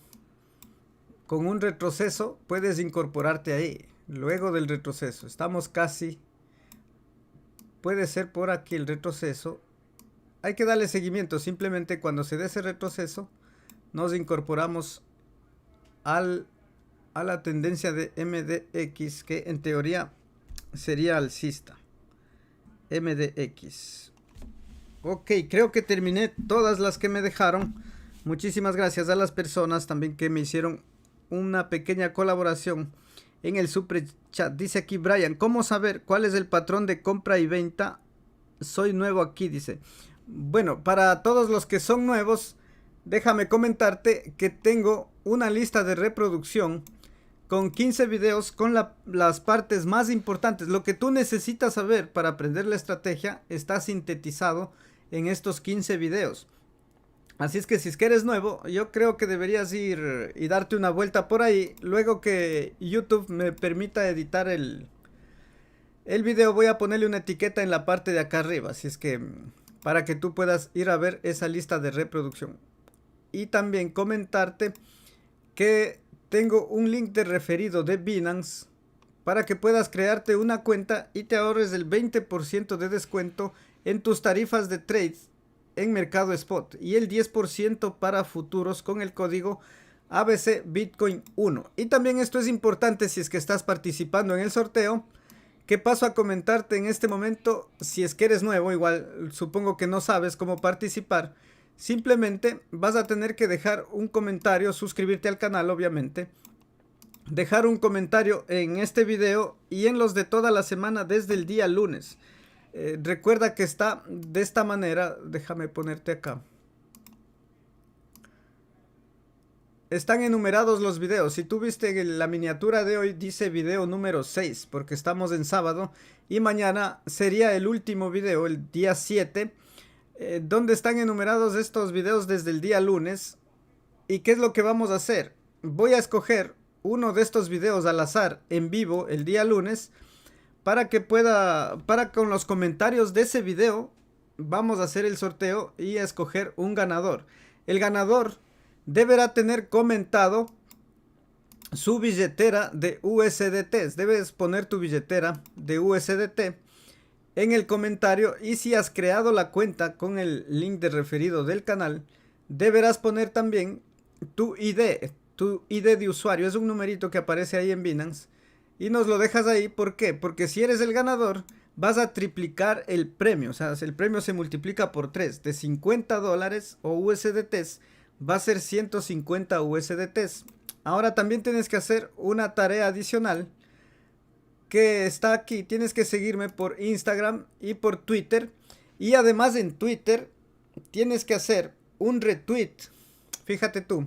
con un retroceso, puedes incorporarte ahí. Luego del retroceso, estamos casi, puede ser por aquí el retroceso. Hay que darle seguimiento. Simplemente cuando se dé ese retroceso, nos incorporamos a la tendencia de MDX, que en teoría sería alcista. MDX. Ok, creo que terminé todas las que me dejaron. Muchísimas gracias a las personas también que me hicieron una pequeña colaboración en el super chat. Dice aquí Brian, ¿cómo saber cuál es el patrón de compra y venta? Soy nuevo aquí, dice. Bueno, para todos los que son nuevos, déjame comentarte que tengo una lista de reproducción con 15 videos con las partes más importantes. Lo que tú necesitas saber para aprender la estrategia está sintetizado en estos 15 videos. Así es que si es que eres nuevo, yo creo que deberías ir y darte una vuelta por ahí. Luego que YouTube me permita editar el video, voy a ponerle una etiqueta en la parte de acá arriba. Así es que para que tú puedas ir a ver esa lista de reproducción. Y también comentarte que tengo un link de referido de Binance para que puedas crearte una cuenta y te ahorres el 20% de descuento en tus tarifas de trades en mercado spot y el 10% para futuros con el código ABC Bitcoin 1. Y también esto es importante si es que estás participando en el sorteo, que paso a comentarte en este momento. Si es que eres nuevo, igual supongo que no sabes cómo participar, simplemente vas a tener que dejar un comentario, suscribirte al canal obviamente, dejar un comentario en este video y en los de toda la semana desde el día lunes. Recuerda que está de esta manera. Déjame ponerte acá. Están enumerados los videos. Si tú viste la miniatura de hoy, dice video número 6, porque estamos en sábado. Y mañana sería el último video, el día 7, donde están enumerados estos videos desde el día lunes. ¿Y qué es lo que vamos a hacer? Voy a escoger uno de estos videos al azar en vivo el día lunes, para con los comentarios de ese video vamos a hacer el sorteo y a escoger un ganador. El ganador deberá tener comentado su billetera de USDT. Debes poner tu billetera de USDT en el comentario, y si has creado la cuenta con el link de referido del canal, deberás poner también tu ID de usuario. Es un numerito que aparece ahí en Binance y nos lo dejas ahí. ¿Por qué? Porque si eres el ganador vas a triplicar el premio. O sea, el premio se multiplica por 3. De $50 o USDTs va a ser 150 USDTs. Ahora también tienes que hacer una tarea adicional que está aquí. Tienes que seguirme por Instagram y por Twitter. Y además en Twitter tienes que hacer un retweet. Fíjate tú.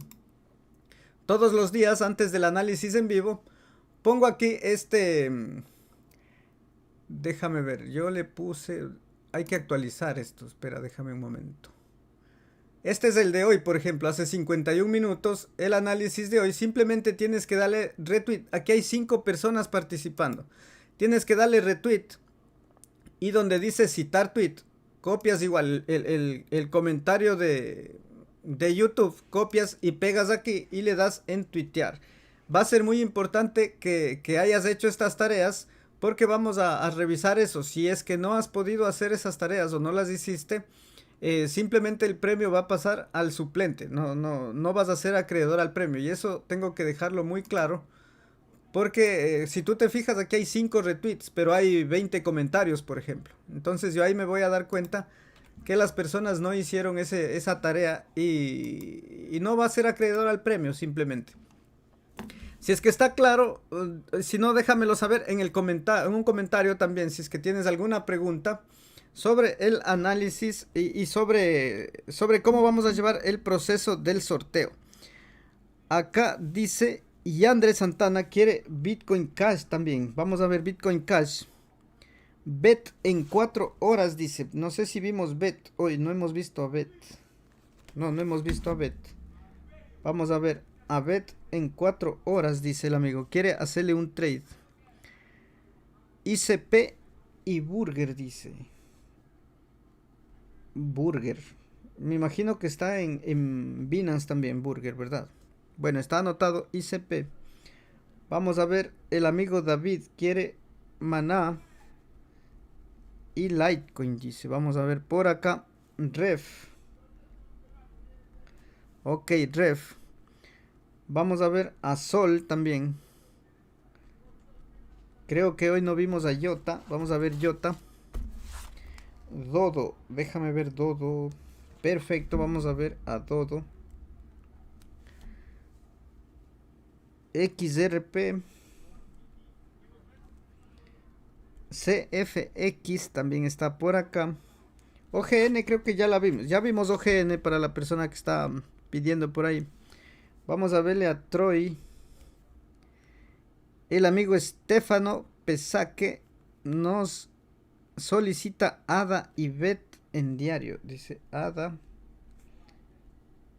Todos los días antes del análisis en vivo pongo aquí déjame ver, yo le puse, hay que actualizar esto, espera, déjame un momento. Este es el de hoy, por ejemplo, hace 51 minutos, el análisis de hoy. Simplemente tienes que darle retweet. Aquí hay 5 personas participando. Tienes que darle retweet y donde dice citar tweet, copias igual el comentario de YouTube, copias y pegas aquí y le das en tuitear. Va a ser muy importante que hayas hecho estas tareas, porque vamos a revisar eso. Si es que no has podido hacer esas tareas o no las hiciste, simplemente el premio va a pasar al suplente. No vas a ser acreedor al premio, y eso tengo que dejarlo muy claro, porque si tú te fijas, aquí hay 5 retweets, pero hay 20 comentarios, por ejemplo. Entonces yo ahí me voy a dar cuenta que las personas no hicieron esa tarea y no va a ser acreedor al premio simplemente. Si es que está claro, si no, déjamelo saber en un comentario también, si es que tienes alguna pregunta sobre el análisis y sobre cómo vamos a llevar el proceso del sorteo. Acá dice, y Andrés Santana quiere Bitcoin Cash también. Vamos a ver Bitcoin Cash. Bet en 4 horas, dice. No sé si vimos Bet hoy. No hemos visto a Bet. No hemos visto a Bet. Vamos a ver a Bet en 4 horas, dice el amigo. Quiere hacerle un trade. ICP y Burger, dice. Burger. Me imagino que está en Binance también, Burger, ¿verdad? Bueno, está anotado ICP. Vamos a ver, el amigo David quiere Maná y Litecoin, dice. Vamos a ver por acá. Ref. Ok, Ref. Vamos a ver a Sol también. Creo que hoy no vimos a Yota. Vamos a ver Yota. Dodo. Déjame ver Dodo. Perfecto, vamos a ver a Dodo. XRP. CFX también está por acá. OGN creo que ya la vimos. Ya vimos OGN para la persona que está pidiendo por ahí. Vamos a verle a Troy. El amigo Estefano Pesaque nos solicita ADA y BET en diario. Dice ADA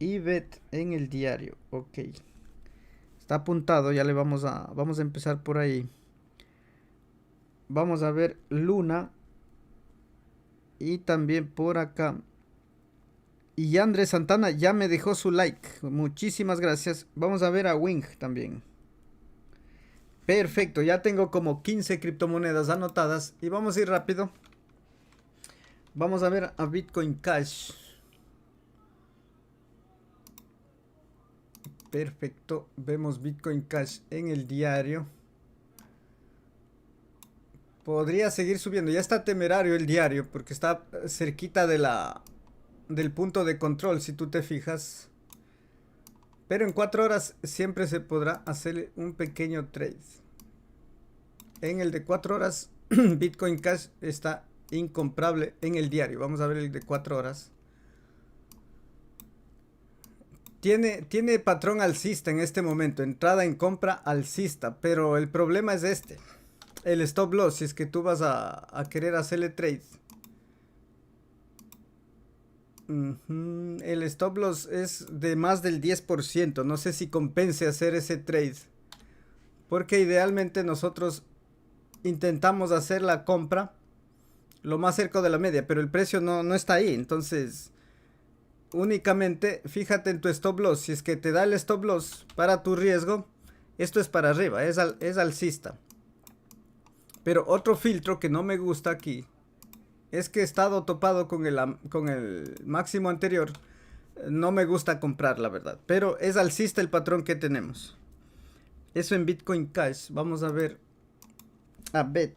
y BET en el diario. Ok. Está apuntado. Ya le vamos a empezar por ahí. Vamos a ver Luna. Y también por acá. Y Andrés Santana ya me dejó su like. Muchísimas gracias. Vamos a ver a Wing también. Perfecto. Ya tengo como 15 criptomonedas anotadas. Y vamos a ir rápido. Vamos a ver a Bitcoin Cash. Perfecto. Vemos Bitcoin Cash en el diario. Podría seguir subiendo. Ya está temerario el diario porque está cerquita del punto de control, si tú te fijas. Pero en 4 horas siempre se podrá hacer un pequeño trade. En el de 4 horas, Bitcoin Cash está incomprable en el diario. Vamos a ver el de 4 horas. Tiene patrón alcista en este momento. Entrada en compra alcista. Pero el problema es este. El stop loss. Si es que tú vas a querer hacerle trade. El stop loss es de más del 10%. No sé si compense hacer ese trade. Porque idealmente nosotros intentamos hacer la compra lo más cerca de la media. Pero el precio no está ahí. Entonces, únicamente fíjate en tu stop loss. Si es que te da el stop loss para tu riesgo, esto es para arriba. Es alcista. Pero otro filtro que no me gusta aquí es que he estado topado con el máximo anterior. No me gusta comprar, la verdad. Pero es alcista el patrón que tenemos. Eso en Bitcoin Cash. Vamos a ver a BET.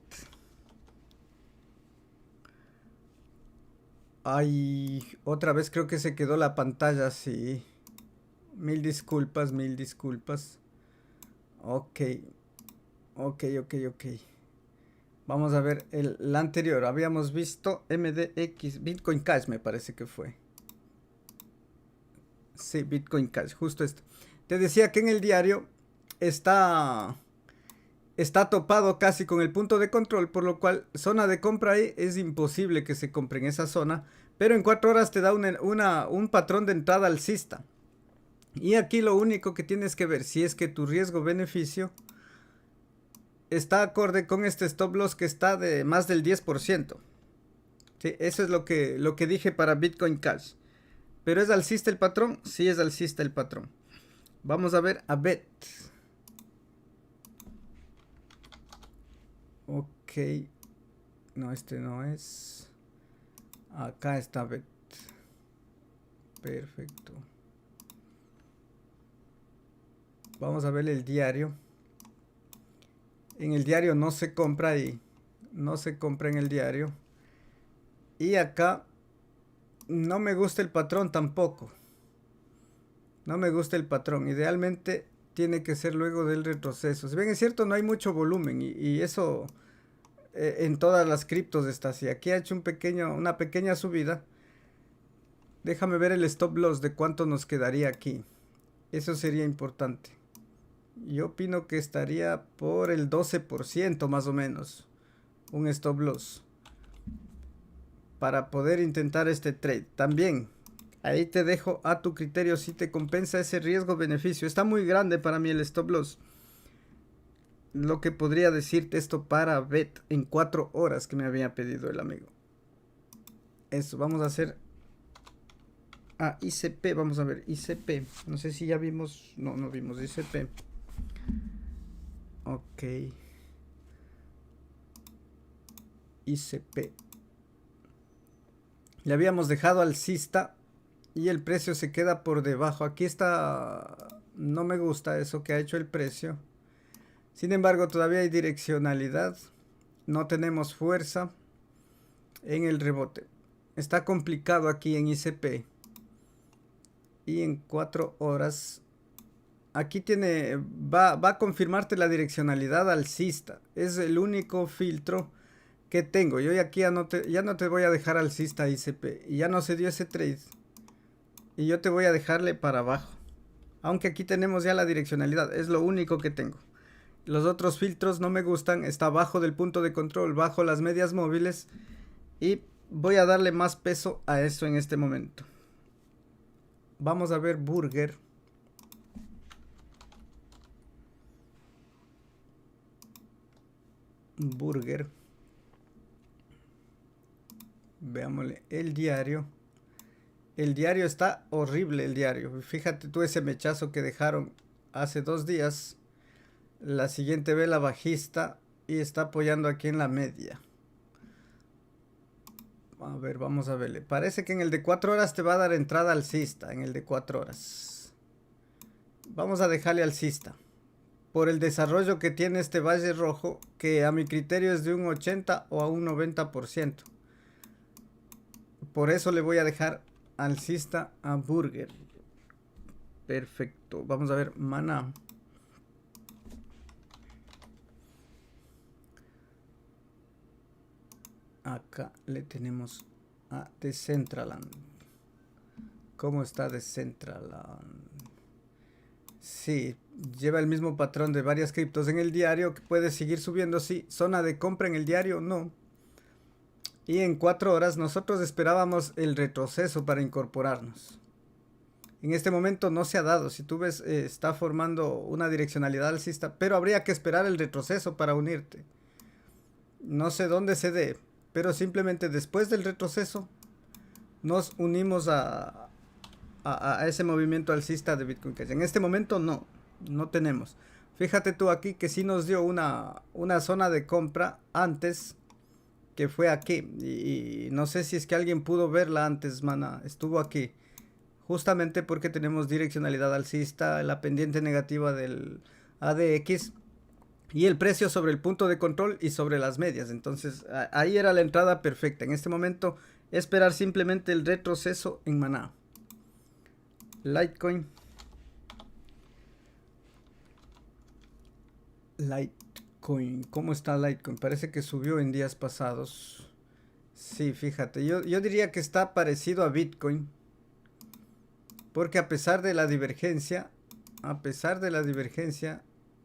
Ay, otra vez creo que se quedó la pantalla así. Mil disculpas, mil disculpas. Ok. Vamos a ver la anterior. Habíamos visto MDX, Bitcoin Cash me parece que fue. Sí, Bitcoin Cash, justo esto. Te decía que en el diario está topado casi con el punto de control, por lo cual zona de compra ahí es imposible que se compre en esa zona. Pero en 4 horas te da un patrón de entrada alcista. Y aquí lo único que tienes que ver si es que tu riesgo-beneficio está acorde con este stop loss que está de más del 10%. Sí, eso es lo que dije para Bitcoin Cash. ¿Pero es alcista el patrón? Sí, es alcista el patrón. Vamos a ver a BET. Ok. No, este no es. Acá está BET. Perfecto. Vamos a ver el diario. En el diario no se compra ahí. No se compra en el diario. Y acá no me gusta el patrón tampoco. No me gusta el patrón. Idealmente tiene que ser luego del retroceso. Si bien es cierto, no hay mucho volumen. Y eso en todas las criptos está así. Aquí ha hecho una pequeña subida. Déjame ver el stop loss de cuánto nos quedaría aquí. Eso sería importante. Yo opino que estaría por el 12% más o menos. Un stop loss. Para poder intentar este trade. También, ahí te dejo a tu criterio si te compensa ese riesgo-beneficio. Está muy grande para mí el stop loss. Lo que podría decirte esto para BET en 4 horas que me había pedido el amigo. Eso, vamos a hacer ICP. Vamos a ver, ICP. No sé si ya vimos. No vimos ICP. Ok. ICP. Le habíamos dejado alcista y el precio se queda por debajo. Aquí está. No me gusta eso que ha hecho el precio. Sin embargo, todavía hay direccionalidad. No tenemos fuerza en el rebote. Está complicado aquí en ICP. Y en 4 horas. Aquí va a confirmarte la direccionalidad alcista. Es el único filtro que tengo. Yo aquí ya no te voy a dejar alcista ICP. Y ya no se dio ese trade. Y yo te voy a dejarle para abajo. Aunque aquí tenemos ya la direccionalidad. Es lo único que tengo. Los otros filtros no me gustan. Está bajo del punto de control. Bajo las medias móviles. Y voy a darle más peso a eso en este momento. Vamos a ver Burger. Burger. Veámosle el diario. El diario está horrible, el diario. Fíjate tú ese mechazo que dejaron hace 2 días. La siguiente vela bajista y está apoyando aquí en la media. A ver, vamos a verle. Parece que en el de 4 horas te va a dar entrada alcista. En el de 4 horas. Vamos a dejarle alcista. Por el desarrollo que tiene este valle rojo, que a mi criterio es de un 80 o a un 90%. Por eso le voy a dejar alcista a Burger. Perfecto. Vamos a ver, Mana. Acá le tenemos a Decentraland. ¿Cómo está Decentraland? Sí, lleva el mismo patrón de varias criptos en el diario que puede seguir subiendo. Sí, zona de compra en el diario, no. Y en 4 horas nosotros esperábamos el retroceso para incorporarnos. En este momento no se ha dado. Si tú ves, está formando una direccionalidad alcista, pero habría que esperar el retroceso para unirte. No sé dónde se dé, pero simplemente después del retroceso nos unimos a ese movimiento alcista de Bitcoin Cash. En este momento no tenemos. Fíjate tú aquí que sí nos dio una zona de compra antes, que fue aquí. Y no sé si es que alguien pudo verla antes, Mana. Estuvo aquí. Justamente porque tenemos direccionalidad alcista, la pendiente negativa del ADX y el precio sobre el punto de control y sobre las medias. Entonces ahí era la entrada perfecta. En este momento esperar simplemente el retroceso en Mana. Litecoin. Litecoin. ¿Cómo está Litecoin? Parece que subió en días pasados. Sí, fíjate. Yo diría que está parecido a Bitcoin. Porque a pesar de la divergencia,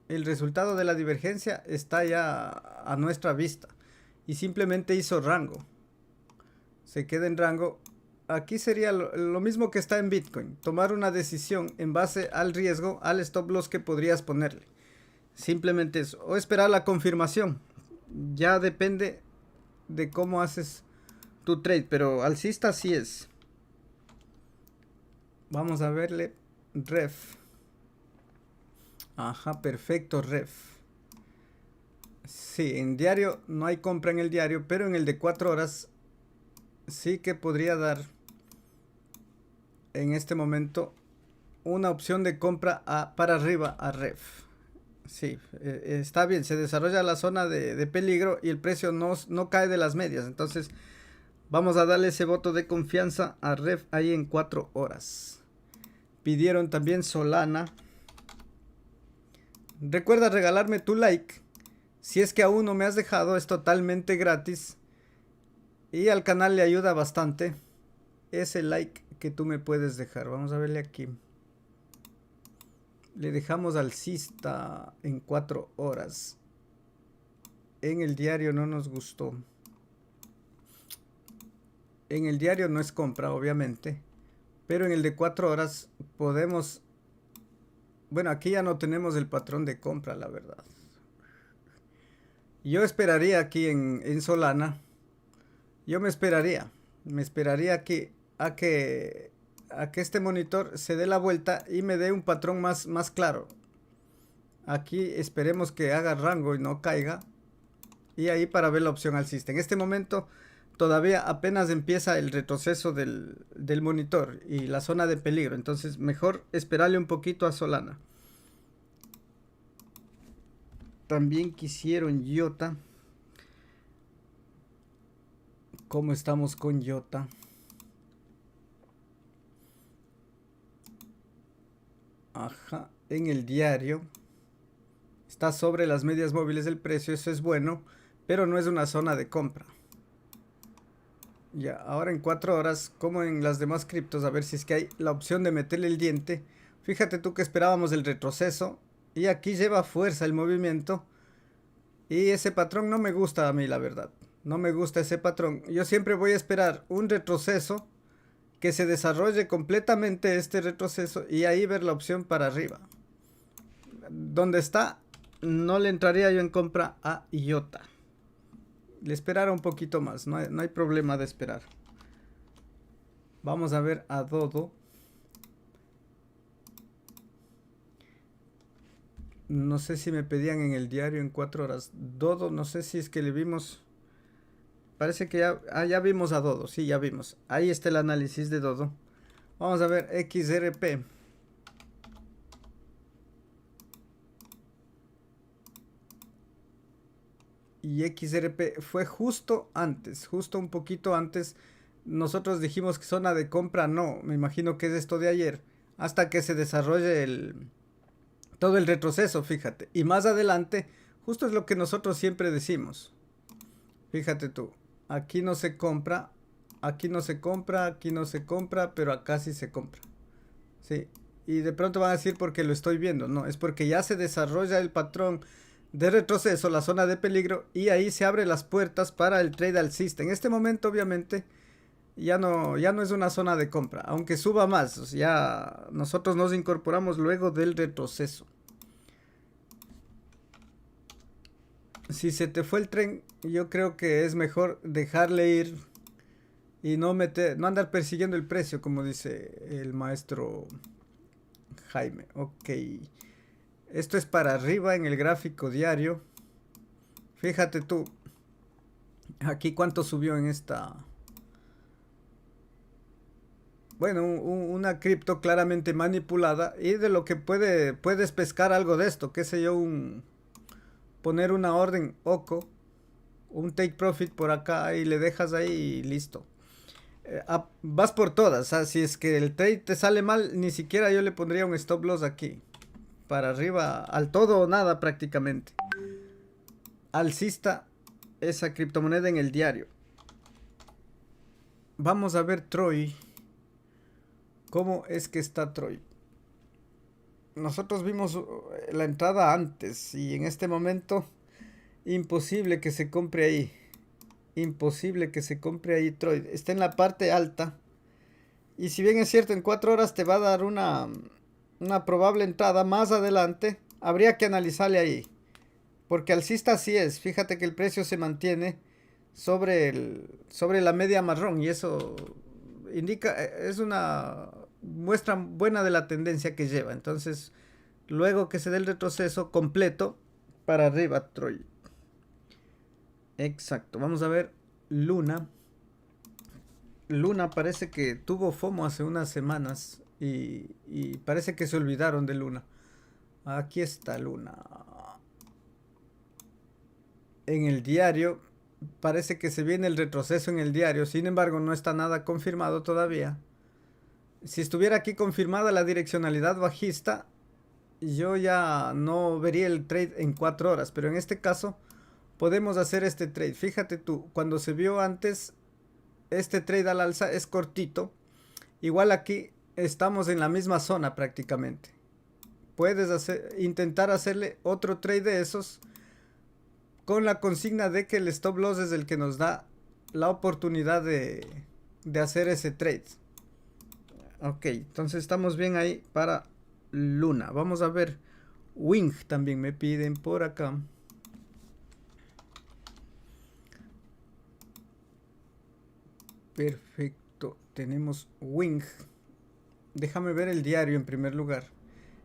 el resultado de la divergencia está ya a nuestra vista. Y simplemente hizo rango. Se queda en rango. Aquí sería lo mismo que está en Bitcoin. Tomar una decisión en base al riesgo, al stop loss que podrías ponerle. Simplemente eso. O esperar la confirmación. Ya depende de cómo haces tu trade. Pero alcista sí es. Vamos a verle. Ref. Ajá, perfecto, Ref. Sí, en diario no hay compra en el diario, pero en el de 4 horas sí que podría dar en este momento una opción de compra para arriba a Ref. Sí, está bien, se desarrolla la zona de peligro y el precio no cae de las medias. Entonces vamos a darle ese voto de confianza a Ref ahí en 4 horas. Pidieron también Solana. Recuerda regalarme tu like. Si es que aún no me has dejado, es totalmente gratis. Y al canal le ayuda bastante ese like que tú me puedes dejar. Vamos a verle aquí. Le dejamos alcista en 4 horas. En el diario no nos gustó. En el diario no es compra, obviamente. Pero en el de 4 horas podemos... Bueno, aquí ya no tenemos el patrón de compra, la verdad. Yo esperaría aquí en Solana. Yo me esperaría a que este monitor se dé la vuelta y me dé un patrón más claro. Aquí esperemos que haga rango y no caiga. Y ahí para ver la opción alcista. En este momento todavía apenas empieza el retroceso del monitor y la zona de peligro. Entonces mejor esperarle un poquito a Solana. También quisieron IOTA. ¿Cómo estamos con IOTA? Ajá, en el diario está sobre las medias móviles del precio, eso es bueno, pero no es una zona de compra. Ya, ahora en 4 horas, como en las demás criptos, a ver si es que hay la opción de meterle el diente. Fíjate tú que esperábamos el retroceso y aquí lleva fuerza el movimiento. Y ese patrón no me gusta a mí, la verdad. No me gusta ese patrón. Yo siempre voy a esperar un retroceso, que se desarrolle completamente este retroceso y ahí ver la opción para arriba. Donde está, no le entraría yo en compra a IOTA. Le esperará un poquito más, no hay problema de esperar. Vamos a ver a Dodo. No sé si me pedían en el diario en 4 horas. Dodo, no sé si es que le vimos. Parece que ya vimos a Dodo. Sí, ya vimos. Ahí está el análisis de Dodo. Vamos a ver XRP. Y XRP fue justo antes, justo un poquito antes. Nosotros dijimos que zona de compra no. Me imagino que es esto de ayer. hasta que se desarrolle todo el retroceso, fíjate. Y más adelante, justo es lo que nosotros siempre decimos. Fíjate tú, aquí no se compra, aquí no se compra, aquí no se compra, pero acá sí se compra. Sí, y de pronto van a decir porque lo estoy viendo. No, es porque ya se desarrolla el patrón de retroceso, la zona de peligro, y ahí se abren las puertas para el trade alcista. En este momento, obviamente, ya no es una zona de compra, aunque suba más. O sea, ya nosotros nos incorporamos luego del retroceso. Si se te fue el tren, yo creo que es mejor dejarle ir y no andar persiguiendo el precio, como dice el maestro Jaime. Ok, esto es para arriba en el gráfico diario. Fíjate tú, aquí cuánto subió en esta. Bueno, una cripto claramente manipulada, y de lo que puedes pescar algo de esto, qué sé yo, poner una orden OCO, un take profit por acá y le dejas ahí y listo. Vas por todas. O sea, si es que el trade te sale mal, ni siquiera yo le pondría un stop loss aquí. Para arriba, al todo o nada prácticamente. Alcista esa criptomoneda en el diario. Vamos a ver Troy. ¿Cómo es que está Troy? Nosotros vimos la entrada antes y en este momento imposible que se compre ahí. Imposible que se compre ahí Troy. Está en la parte alta. Y si bien es cierto, en 4 horas te va a dar una probable entrada más adelante, habría que analizarle ahí. Porque alcista así es. Fíjate que el precio se mantiene sobre la media marrón. Y eso indica, es una muestra buena de la tendencia que lleva. Entonces, luego que se dé el retroceso completo, para arriba Troy. Exacto, vamos a ver Luna. Luna parece que tuvo FOMO hace unas semanas y parece que se olvidaron de Luna. Aquí está Luna. En el diario parece que se viene el retroceso en el diario, sin embargo no está nada confirmado todavía. Si estuviera aquí confirmada la direccionalidad bajista, yo ya no vería el trade en 4 horas, pero en este caso podemos hacer este trade. Fíjate tú, cuando se vio antes este trade al alza es cortito. Igual aquí estamos en la misma zona prácticamente. Puedes intentar hacerle otro trade de esos con la consigna de que el stop loss es el que nos da la oportunidad de hacer ese trade. Ok, entonces estamos bien ahí para Luna. Vamos a ver Wing, también me piden por acá. Perfecto, tenemos Wing. Déjame ver el diario en primer lugar.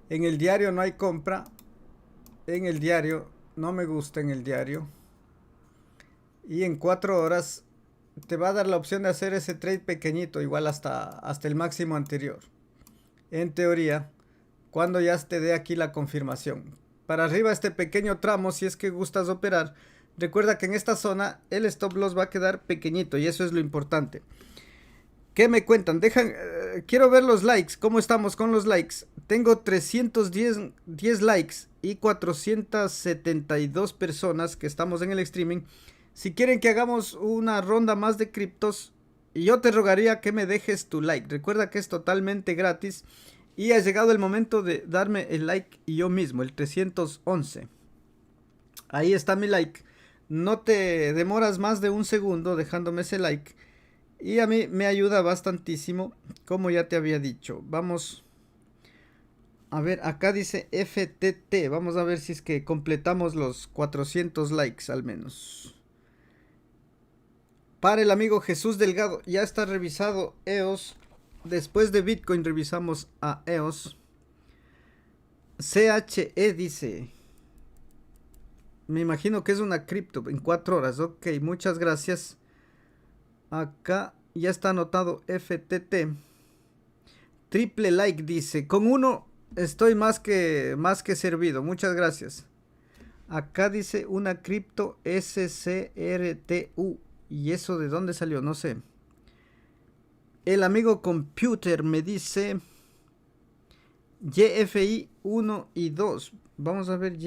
En el diario no hay compra. En el diario no me gusta en el diario. Y en 4 horas te va a dar la opción de hacer ese trade pequeñito, igual hasta el máximo anterior. En teoría, cuando ya te dé aquí la confirmación. Para arriba este pequeño tramo, si es que gustas operar, recuerda que en esta zona el stop loss va a quedar pequeñito y eso es lo importante. ¿Qué me cuentan? Quiero ver los likes. ¿Cómo estamos con los likes? Tengo 310 likes y 472 personas que estamos en el streaming. Si quieren que hagamos una ronda más de criptos, yo te rogaría que me dejes tu like. Recuerda que es totalmente gratis y ha llegado el momento de darme el like yo mismo, el 311. Ahí está mi like. No te demoras más de un segundo dejándome ese like. Y a mí me ayuda bastantísimo, como ya te había dicho. Vamos a ver, acá dice FTT. Vamos a ver si es que completamos los 400 likes al menos. Para el amigo Jesús Delgado, ya está revisado EOS. Después de Bitcoin revisamos a EOS. CHE dice... Me imagino que es una cripto en 4 horas. Ok, muchas gracias. Acá ya está anotado FTT. Triple like dice. Con uno estoy más que servido. Muchas gracias. Acá dice una cripto SCRTU. ¿Y eso de dónde salió? No sé. El amigo Computer me dice... YFI 1 y 2. Vamos a ver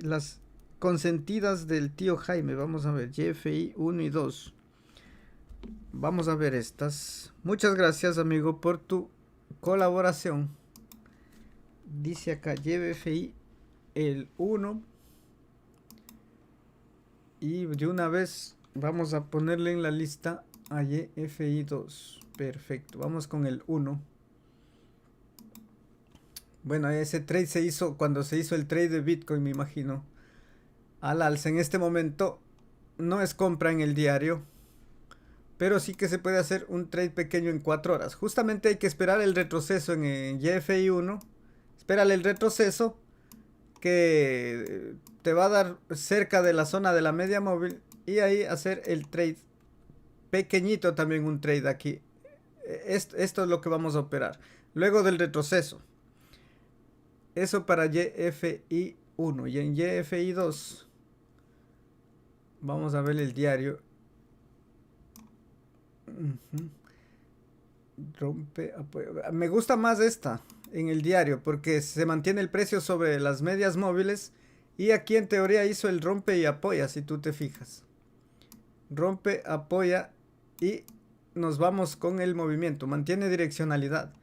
las consentidas del tío Jaime. Vamos a ver YFI 1 y 2. Vamos a ver estas. Muchas gracias, amigo, por tu colaboración. Dice acá YFI el 1. Y de una vez vamos a ponerle en la lista a YFI 2. Perfecto. Vamos con el 1. Bueno, ese trade se hizo cuando se hizo el trade de Bitcoin, me imagino. Al alza. En este momento no es compra en el diario, pero sí que se puede hacer un trade pequeño en 4 horas. Justamente hay que esperar el retroceso en YFI 1. Espérale el retroceso que te va a dar cerca de la zona de la media móvil y ahí hacer el trade pequeñito, también un trade aquí. Esto es lo que vamos a operar luego del retroceso. Eso para YFI 1. Y en YFI 2 vamos a ver el diario. Rompe apoyo. Me gusta más esta en el diario porque se mantiene el precio sobre las medias móviles. Y aquí en teoría hizo el rompe y apoya, si tú te fijas. Rompe, apoya y nos vamos con el movimiento. Mantiene direccionalidad.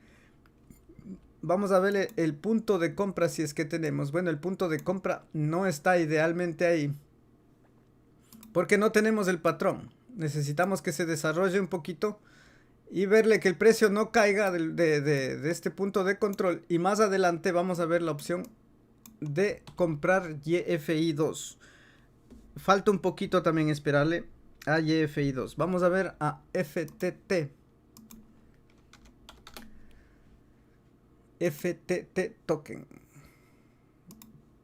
Vamos a ver el punto de compra si es que tenemos. Bueno, el punto de compra no está idealmente ahí, porque no tenemos el patrón. Necesitamos que se desarrolle un poquito y verle que el precio no caiga de este punto de control. Y más adelante vamos a ver la opción de comprar YFI 2. Falta un poquito también esperarle a YFI 2. Vamos a ver a FTT. FTT token.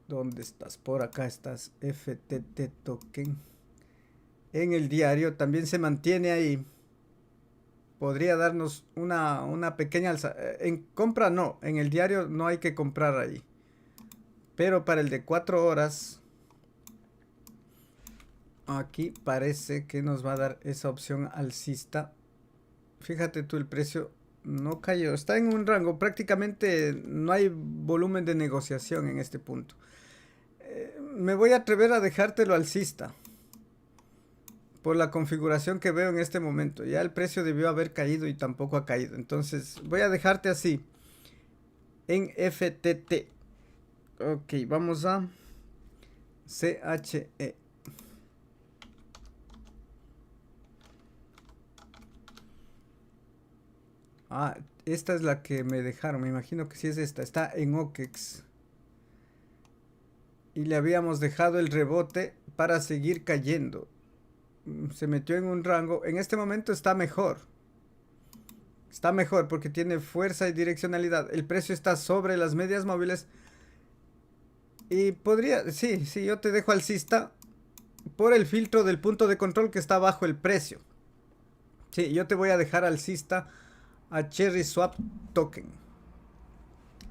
¿Dónde estás? Por acá estás. FTT token. En el diario también se mantiene ahí. Podría darnos una pequeña alza. En compra no. En el diario no hay que comprar ahí. Pero para el de 4 horas. Aquí parece que nos va a dar esa opción alcista. Fíjate tú, el precio no cayó, está en un rango, prácticamente no hay volumen de negociación en este punto. Me voy a atrever a dejártelo alcista por la configuración que veo en este momento. Ya el precio debió haber caído y tampoco ha caído, entonces voy a dejarte así en FTT. Ok, vamos a CHE. Ah, esta es la que me dejaron. Me imagino que sí es esta. Está en OKEX. Y le habíamos dejado el rebote para seguir cayendo. Se metió en un rango. En este momento está mejor. Está mejor porque tiene fuerza y direccionalidad. El precio está sobre las medias móviles. Y podría... Sí, yo te dejo alcista por el filtro del punto de control que está bajo el precio. Sí, yo te voy a dejar alcista a Cherry Swap Token.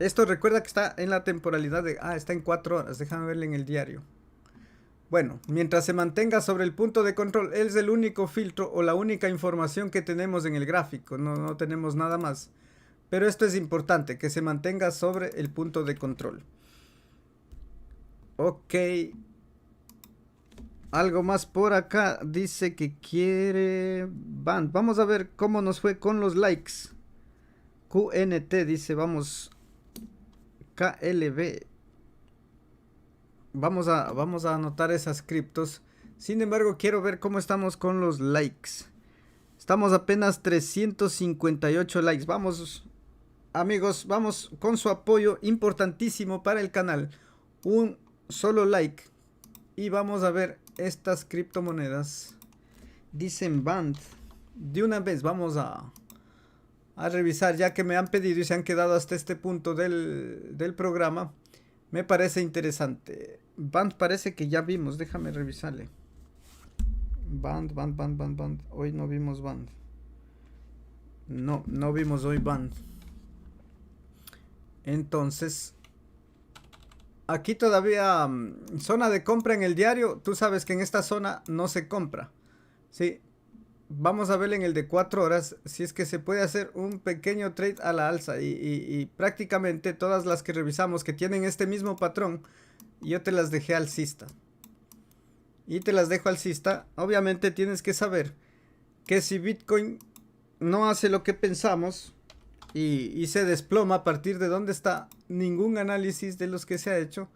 Esto recuerda que está en la temporalidad de... está en 4 horas. Déjame verle en el diario. Bueno, mientras se mantenga sobre el punto de control, es el único filtro o la única información que tenemos en el gráfico. No tenemos nada más. Pero esto es importante, que se mantenga sobre el punto de control. Ok. Algo más por acá. Dice que quiere Band. Vamos a ver cómo nos fue con los likes. QNT dice, vamos. KLB. Vamos a anotar esas criptos. Sin embargo, quiero ver cómo estamos con los likes. Estamos apenas 358 likes. Vamos, amigos, vamos con su apoyo importantísimo para el canal. Un solo like. Y vamos a ver estas criptomonedas. Dicen Band. De una vez vamos a revisar, ya que me han pedido y se han quedado hasta este punto del programa. Me parece interesante. Band parece que ya vimos. Déjame revisarle. Band. Hoy no vimos Band. No vimos hoy Band. Entonces, aquí todavía zona de compra en el diario. Tú sabes que en esta zona no se compra. Sí. vamos a ver en el de 4 horas si es que se puede hacer un pequeño trade a la alza. Y prácticamente todas las que revisamos que tienen este mismo patrón, yo te las dejé alcista. Y te las dejo alcista. Obviamente tienes que saber que si Bitcoin no hace lo que pensamos y se desploma a partir de donde está, ningún análisis de los que se ha hecho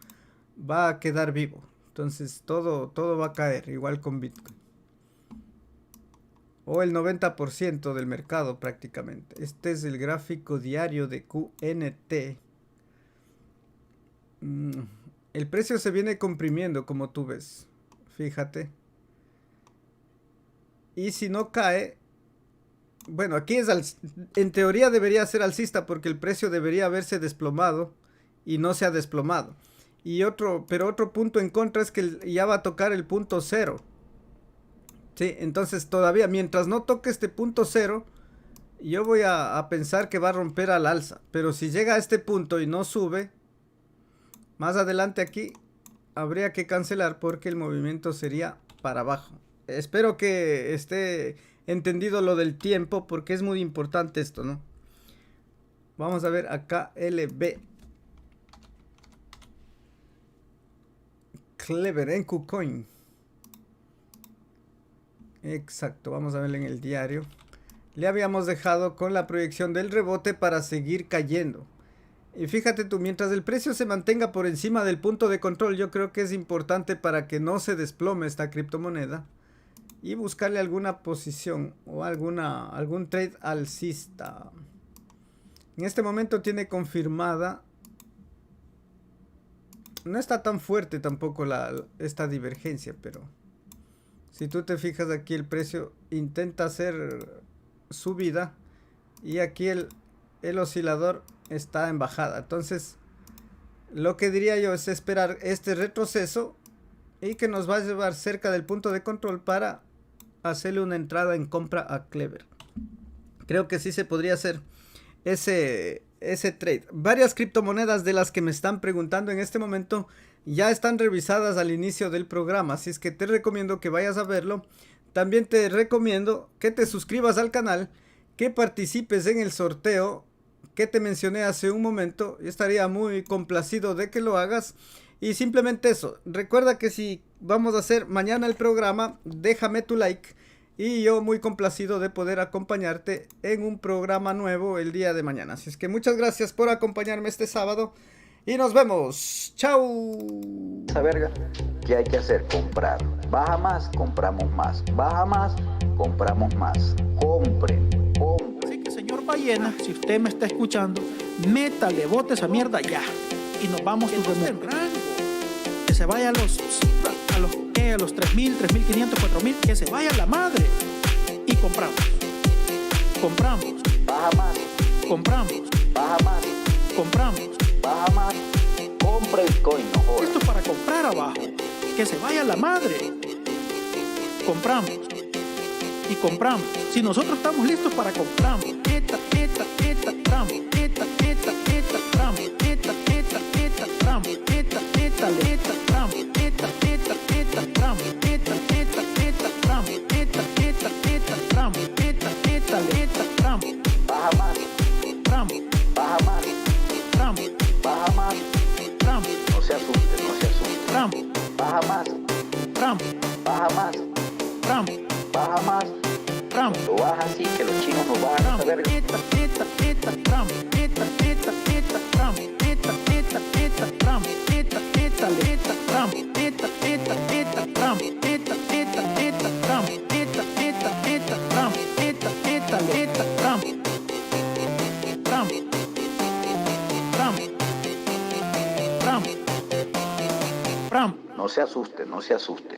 va a quedar vivo. Entonces todo va a caer, igual con Bitcoin. O el 90% del mercado prácticamente. Este es el gráfico diario de QNT. El precio se viene comprimiendo, como tú ves. Fíjate. Y si no cae, bueno, aquí es en teoría debería ser alcista porque el precio debería haberse desplomado y no se ha desplomado. Pero otro punto en contra es que ya va a tocar el punto cero. Sí, entonces todavía mientras no toque este punto cero, yo voy a pensar que va a romper al alza. Pero si llega a este punto y no sube, más adelante aquí habría que cancelar porque el movimiento sería para abajo. Espero que esté entendido lo del tiempo porque es muy importante esto, ¿no? Vamos a ver acá LB. Clever en KuCoin. Exacto, vamos a ver en el diario. Le habíamos dejado con la proyección del rebote para seguir cayendo. Y fíjate tú, mientras el precio se mantenga por encima del punto de control, yo creo que es importante para que no se desplome esta criptomoneda. Y buscarle alguna posición o algún trade alcista. En este momento tiene confirmada. No está tan fuerte tampoco esta divergencia, pero si tú te fijas aquí el precio intenta hacer subida y aquí el oscilador está en bajada. Entonces lo que diría yo es esperar este retroceso y que nos va a llevar cerca del punto de control para hacerle una entrada en compra a Clever. Creo que sí se podría hacer ese trade. Varias criptomonedas de las que me están preguntando en este momento ya están revisadas al inicio del programa, así es que te recomiendo que vayas a verlo. También te recomiendo que te suscribas al canal, que participes en el sorteo que te mencioné hace un momento. Estaría muy complacido de que lo hagas. Y simplemente eso, recuerda que si vamos a hacer mañana el programa, déjame tu like y yo muy complacido de poder acompañarte en un programa nuevo el día de mañana. Así es que muchas gracias por acompañarme este sábado y nos vemos. ¡Chao! Esa verga, ¿qué hay que hacer? Comprar. Baja más, compramos más. Baja más, compramos más. Compren. Así que señor Ballena, si usted me está escuchando, métale, bote esa mierda ya. Y nos vamos a que se vaya a los 3.000, 3.500, 4.000, que se vaya a la madre. Y compramos. Baja más. Compramos. Baja más. Compramos. Baja más. Compre Bitcoin, no jodas. Esto es para comprar abajo. Que se vaya a la madre. Compramos. Y compramos. Si nosotros estamos listos para compramos. Tramos. Baja más. Baja más. Baja más. No se asuste. Baja más. Baja más. Baja más. Lo baja así que los chinos nos bajan a saber. No se asuste.